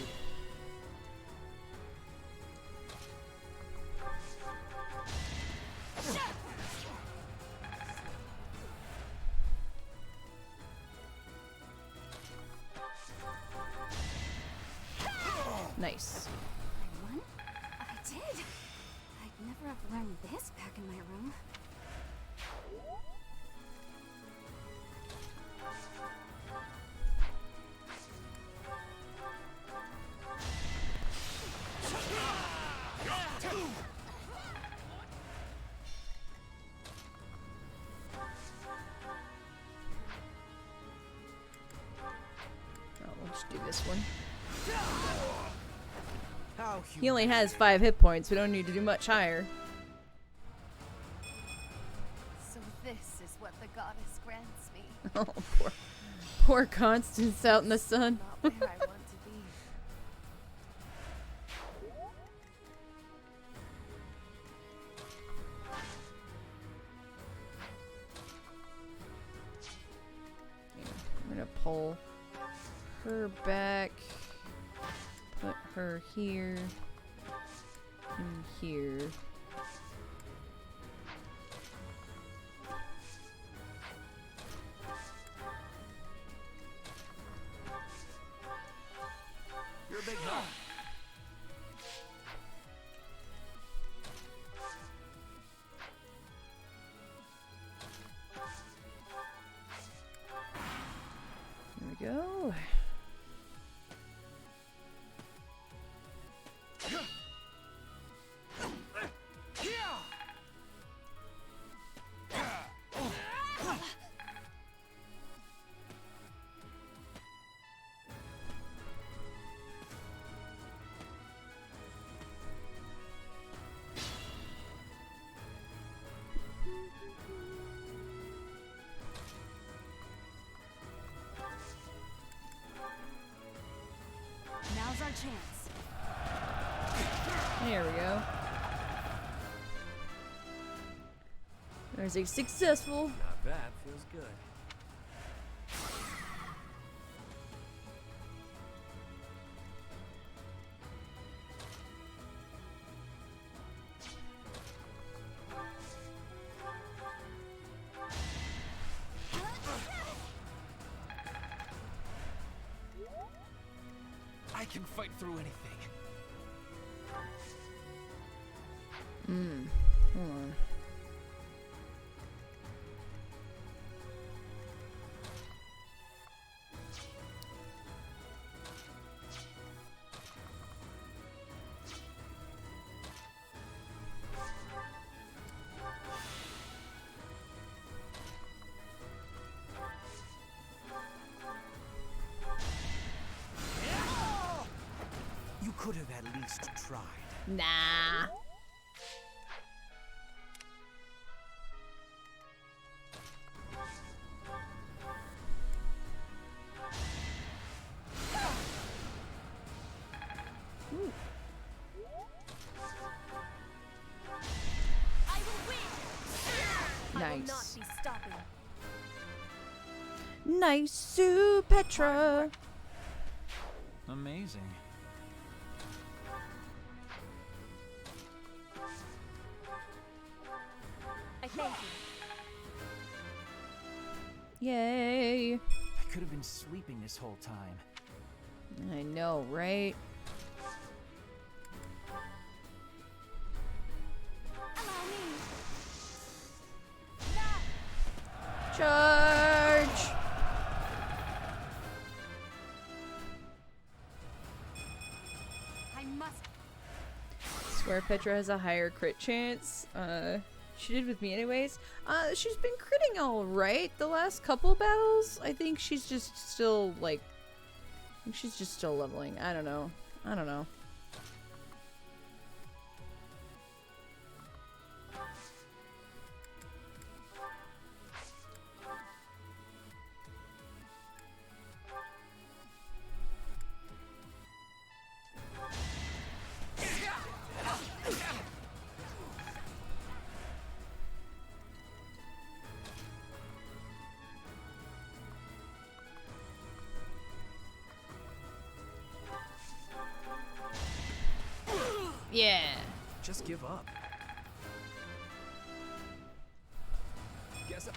Nice. I won? I did. I'd never never have learned this back in my room. We'll just do this one. How He only has 5 hit points. We don't need to do much higher. So this is what the goddess grants me. Oh, poor Constance out in the sun. Not where I want to be. I'm gonna pull her back, put her here, and here. You're a big help. There we go. Now's our chance. There we go. There's a successful. Now that feels good. I can fight through anything. Hold on. You could have at least tried. Nah. I will not be stopping. Nice, Sue Petra. Amazing. I thank you. Yay. I could have been sleeping this whole time. I know, right? Charge! I must. Swear Petra has a higher crit chance. She did with me anyways. She's been critting alright the last couple battles. I think she's just still, like... I think she's just still leveling. I don't know. I don't know. Yeah. Just give up. Guess I...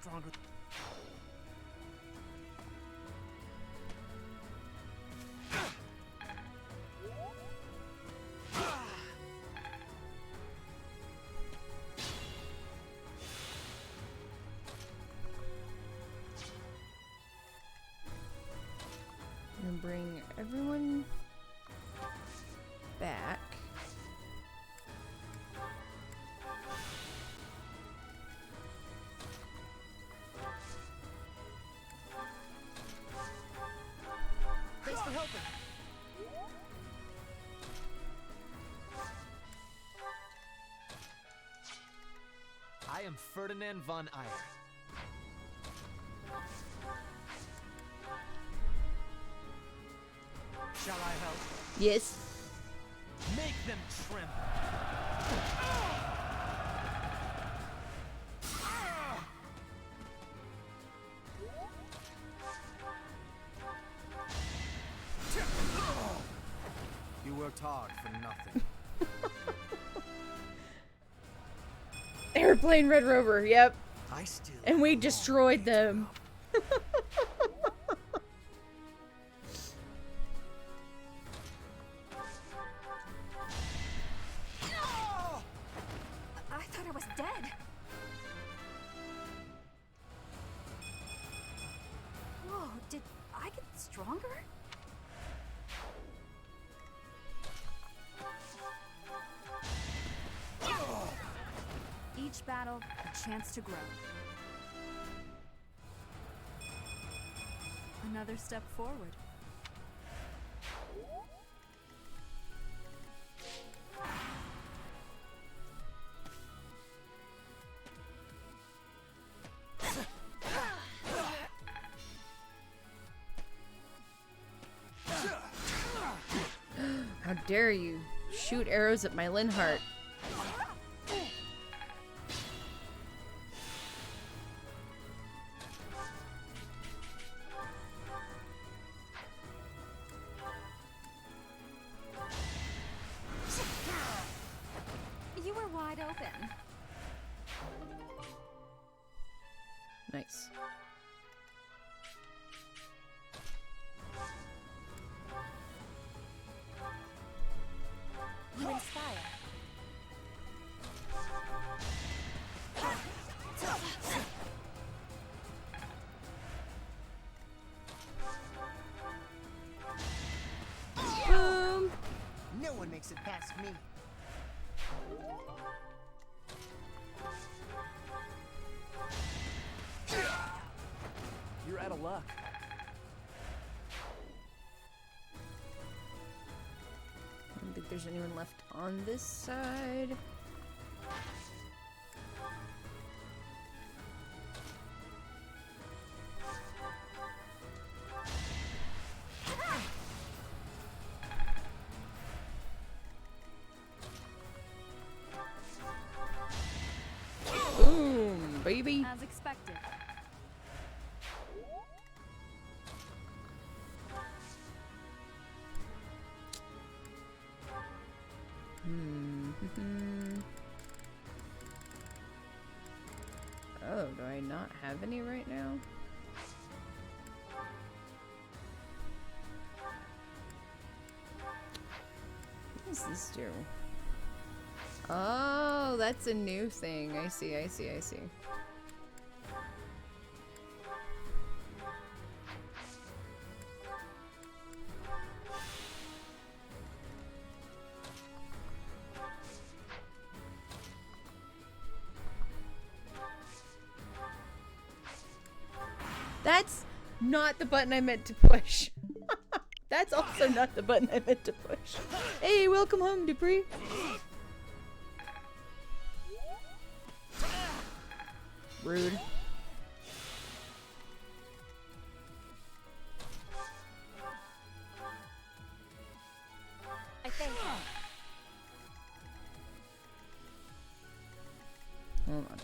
stronger. And bring everyone back. Thanks for helping. I am Ferdinand von Eyre. Shall I help? Yes. Make them tremble. You worked hard for nothing. Airplane Red Rover, yep. I still And we destroyed them. I thought I was dead. Whoa, did I get stronger? Each battle, a chance to grow. Another step forward. How dare you shoot arrows at my Linhart? You were wide open. Nice. You inspire. Boom. No one makes it past me. You're out of luck. I don't think there's anyone left on this side. Boom, baby. As expected. Oh, do I not have any right now? What does this do? Oh, that's a new thing. I see, I see, I see. That's not the button I meant to push. That's also not the button I meant to push. Hey, welcome home, Dupree. Rude. I think. Hold on.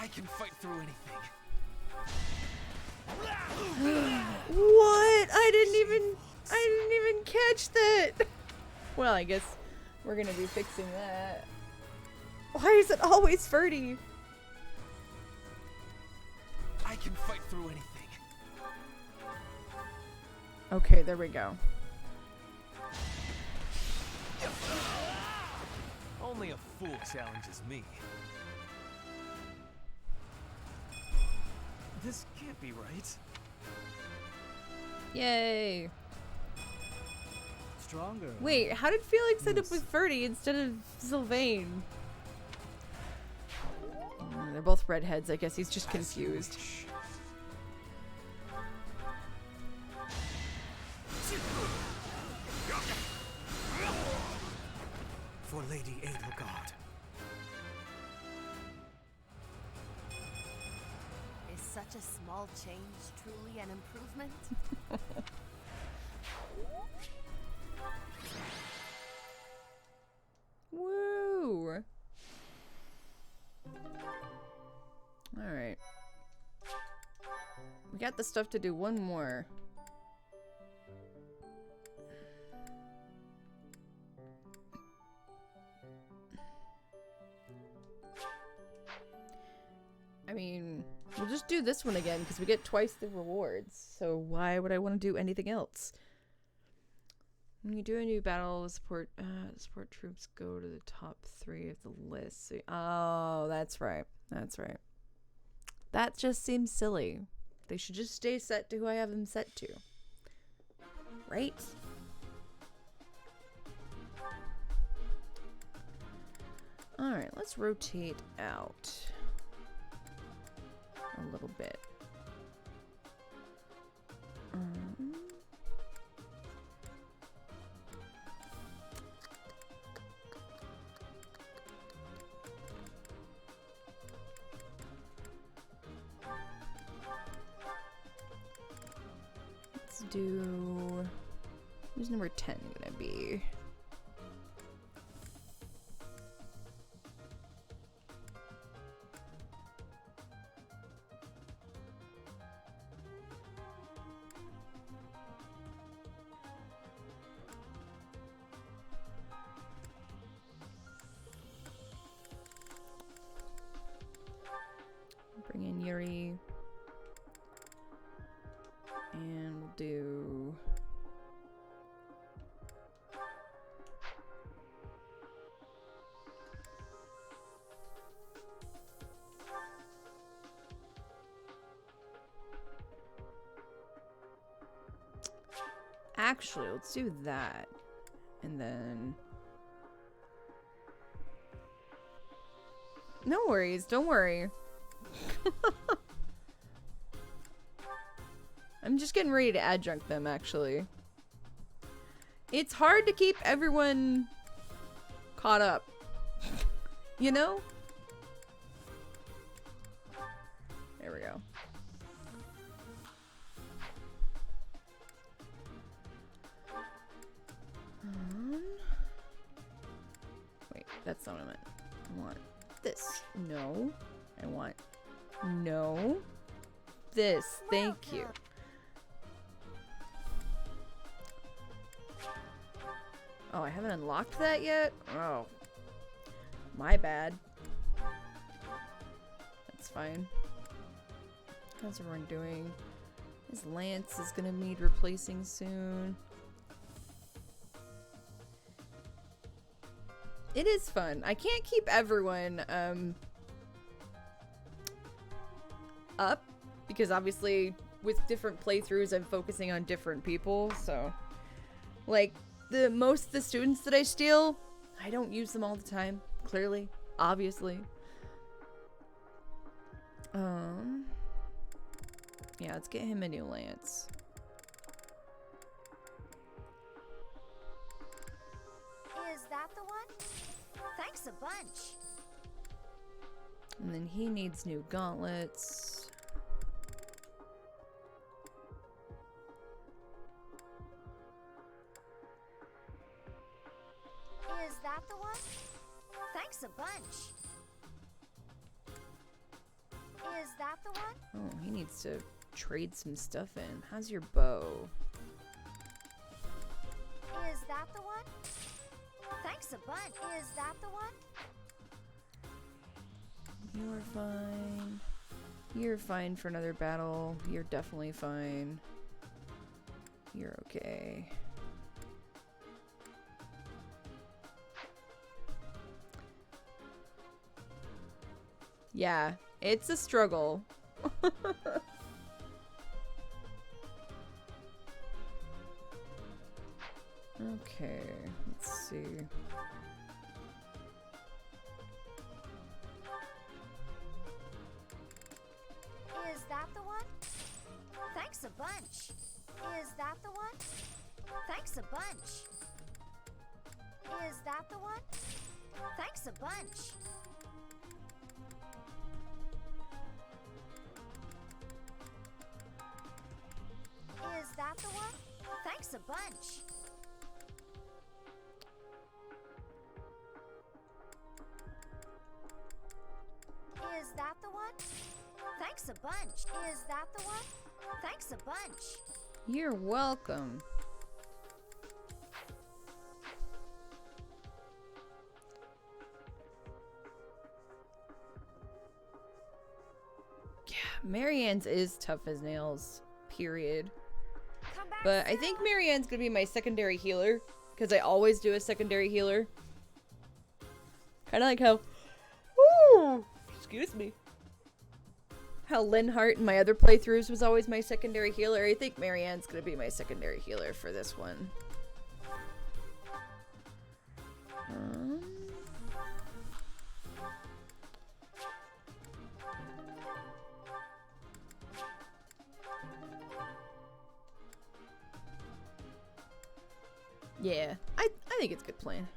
I can fight through anything. What? I didn't even catch that. Well, I guess we're gonna be fixing that. Why is it always Ferdy? I can fight through anything. Okay, there we go. Only a fool challenges me. This can't be right. Yay. Stronger. Wait, how did Felix end up with Ferdy instead of Sylvain? They're both redheads. I guess he's just confused. For Lady Edelgard. Is such a small change truly an improvement? Woo! Alright. We got the stuff to do one more. I mean, we'll just do this one again because we get twice the rewards. So why would I want to do anything else? When you do a new battle, the support troops go to the top 3 of the list. So, oh, that's right. That's right. That just seems silly. They should just stay set to who I have them set to. Right? Alright, let's rotate out a little bit. Let's do... Who's number 10 gonna be? Bring in Yuri. And we'll do... Actually, let's do that. And then... No worries, don't worry. I'm just getting ready to adjunct them, actually. It's hard to keep everyone caught up. You know? There we go. Wait, that's not what I meant. I want this. No. I want... No. This. Thank you. Oh, I haven't unlocked that yet? Oh. My bad. That's fine. How's everyone doing? His lance is gonna need replacing soon. It is fun. I can't keep everyone up because obviously with different playthroughs I'm focusing on different people, so like most of the students that I steal, I don't use them all the time, clearly, obviously. Yeah, let's get him a new lance. Is that the one? Thanks a bunch. And then he needs new gauntlets. Is that the one? Thanks a bunch. Is that the one? Oh, he needs to trade some stuff in. How's your bow? Is that the one? You're fine. You're fine for another battle. You're definitely fine. You're okay. Yeah, it's a struggle. Okay, let's see. Is that the one? Thanks a bunch. Is that the one? Thanks a bunch. Is that the one? Thanks a bunch. Is that the one? Thanks a bunch. Is that the one? Thanks a bunch. Is that the one? Thanks a bunch. You're welcome. Yeah, Marianne's is tough as nails, period. But I think Marianne's gonna be my secondary healer, because I always do a secondary healer. Kind of like how... Ooh, excuse me. How Linhart in my other playthroughs was always my secondary healer. I think Marianne's gonna be my secondary healer for this one. Yeah, I think it's a good plan.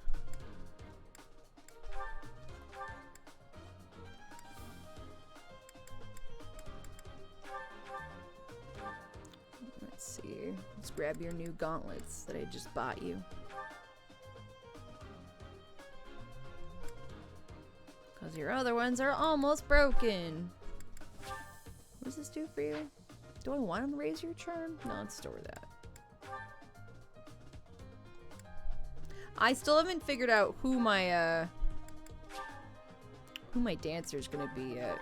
Let's see. Let's grab your new gauntlets that I just bought you. Because your other ones are almost broken. What does this do for you? Do I want to raise your charm? No, let's store that. I still haven't figured out who my dancer's gonna be yet.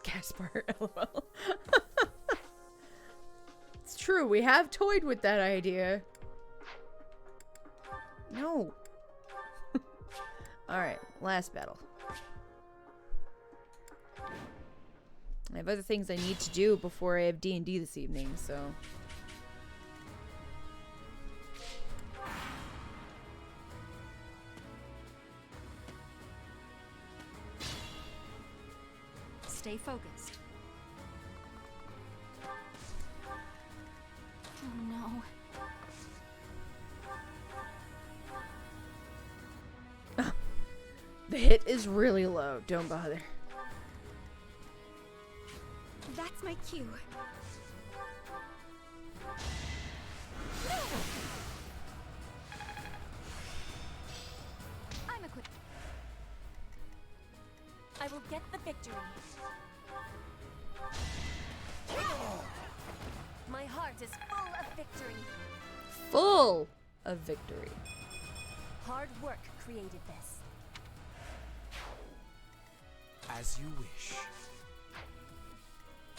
Gaspar, lol. It's true, we have toyed with that idea. No. Alright, last battle. I have other things I need to do before I have D&D this evening, so... Stay focused. Oh no. The hit is really low. Don't bother. That's my cue. I'm equipped. I will get the victory. My heart is full of victory. Full of victory. Hard work created this. As you wish.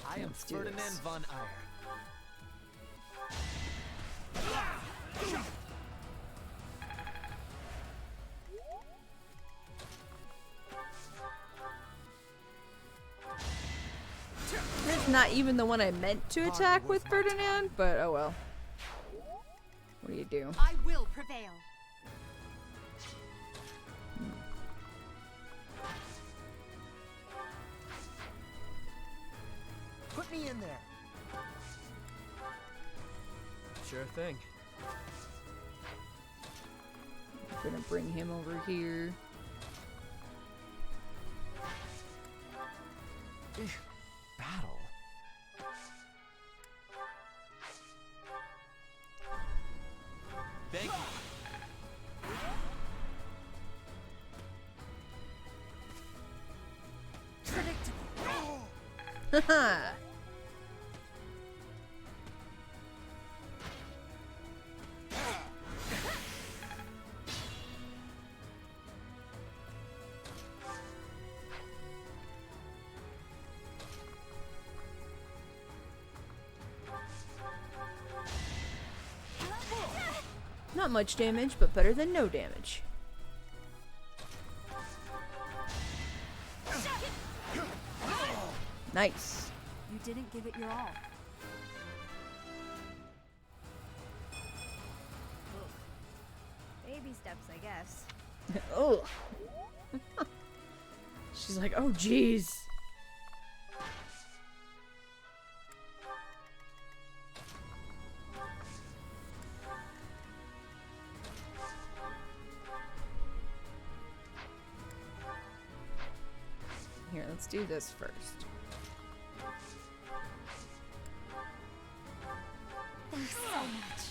I am Let's do Ferdinand this. von Eyre. That's not even the one I meant to attack with Ferdinand, but oh well. What do you do? I will prevail. Put me in there. Sure thing. I'm gonna bring him over here. Battle. Thank you. Haha. Not much damage, but better than no damage. Nice. You didn't give it your all. Baby steps, I guess. Oh. She's like, oh jeez. Here, let's do this first. Thanks so much.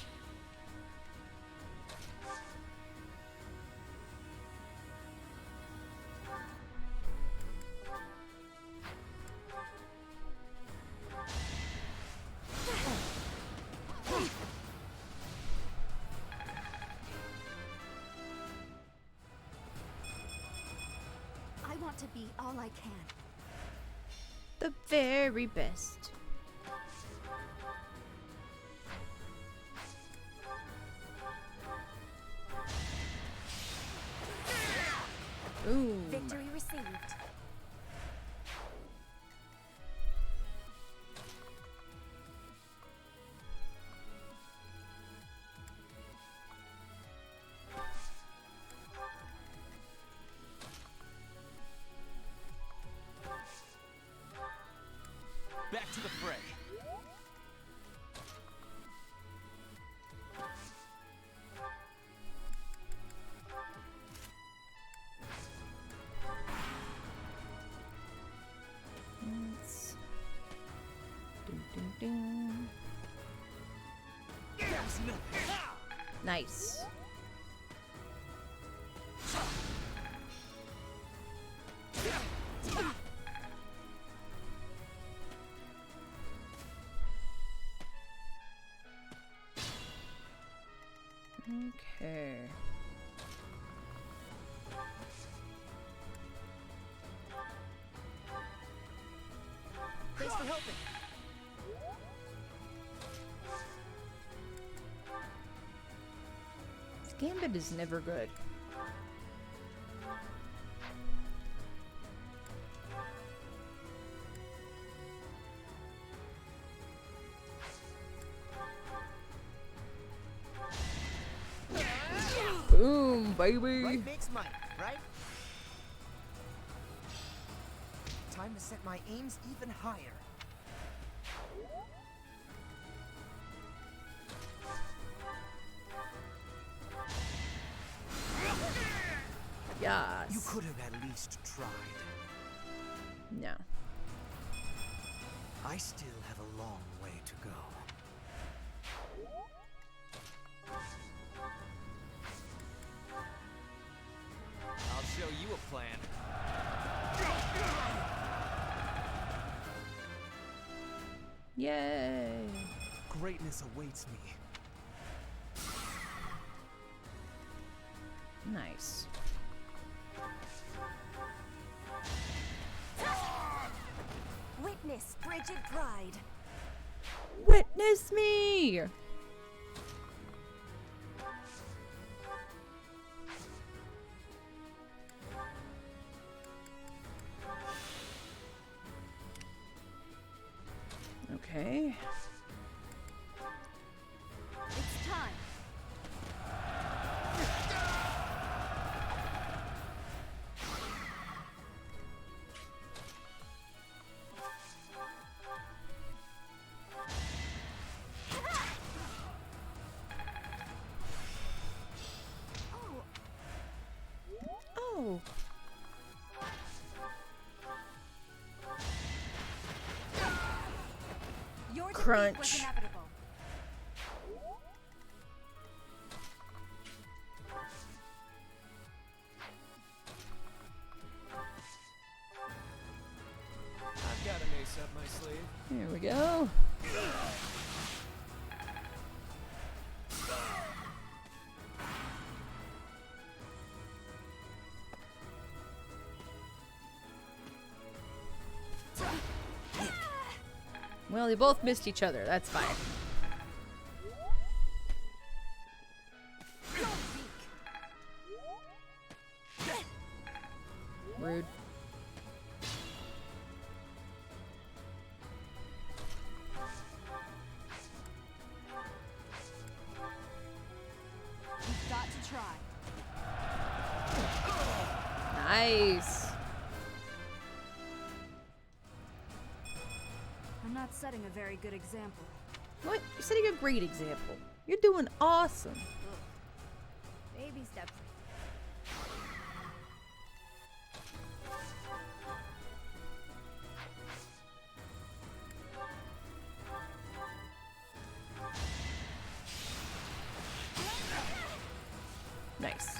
I want to be all I can. The very best. Boom. Victory received. Back to the fray. Let's... Ding, ding, ding. Nice. Okay. Thanks for helping. This gambit is never good. Boom, baby. Right makes might, right? Time to set my aims even higher. Yes. You could have at least tried. No. I still have a long way to go. I'll show you a plan. Yay. Greatness awaits me. Nice. Witness frigid pride. Witness me. Okay. It's time. Oh. Your defeat was Crunch. inevitable. I've got an ace up my sleeve. Here we go. Well, they both missed each other. That's fine. Rude. You've got to try. Nice. I'm not setting a very good example. What? You're setting a great example. You're doing awesome. Baby steps. Nice.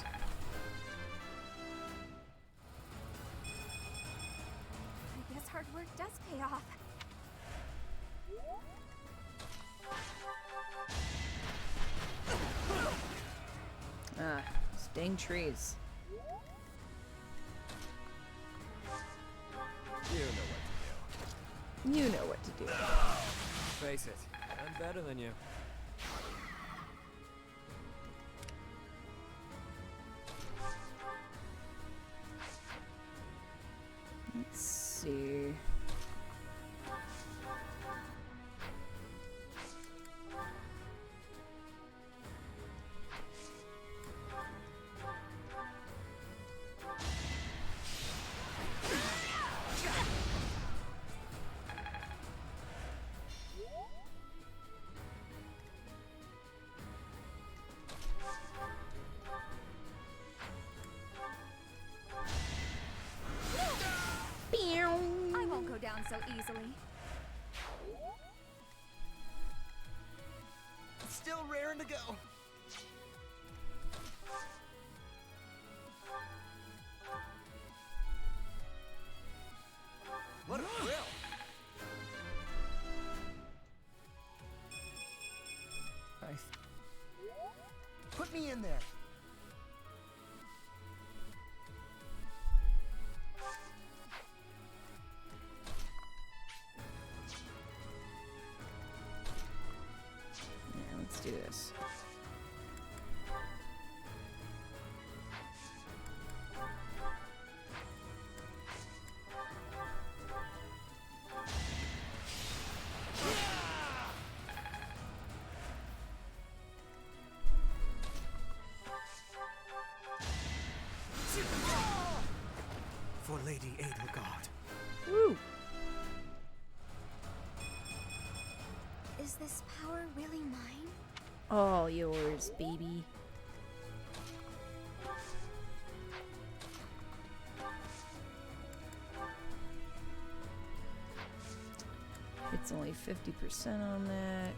I guess hard work does pay off. Ah, these dang trees. You know what to do. You know what to do. Face it, I'm better than you. Let's see. I won't go down so easily. Still raring to go. What a thrill! Put me in there. Yeah, let's do this. For Lady Edelgard. Woo! Is this power really mine? All yours, baby. It's only 50% on that.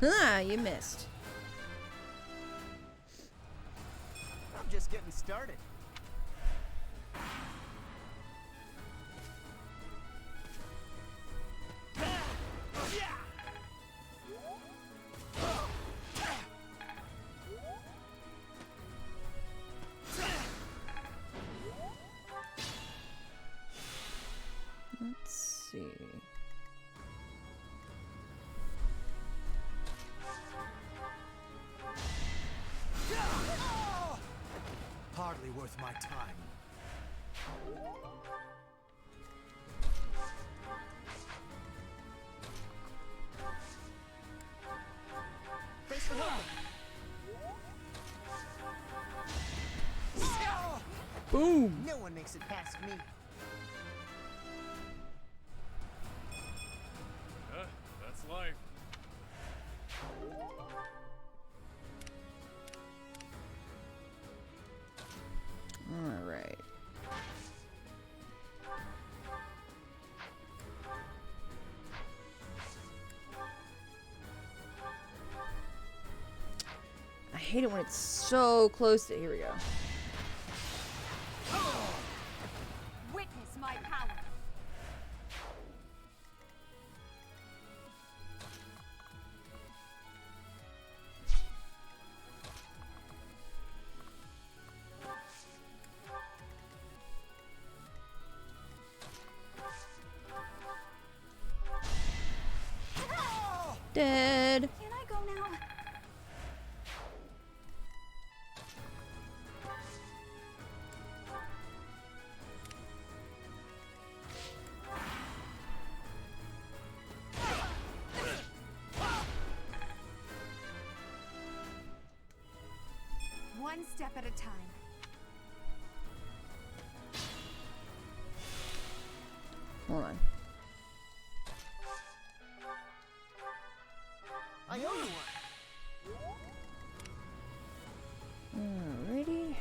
Ah, you missed. I'm just getting started. Let's see. Hardly worth my time. Face the welcome. Boom! No one makes it past me. That's life. All right. I hate it when it's so close to. Here we go. Witness my power. Dead. Can I go now? One step at a time. Hold on. I owe you one. Alrighty.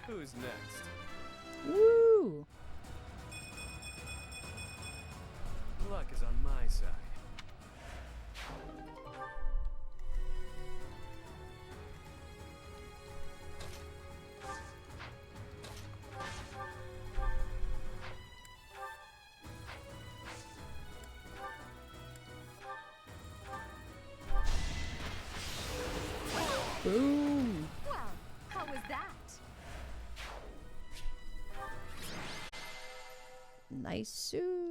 Who's next? Woo! Luck is on my side. Boom! Well, how was that? Nice suit.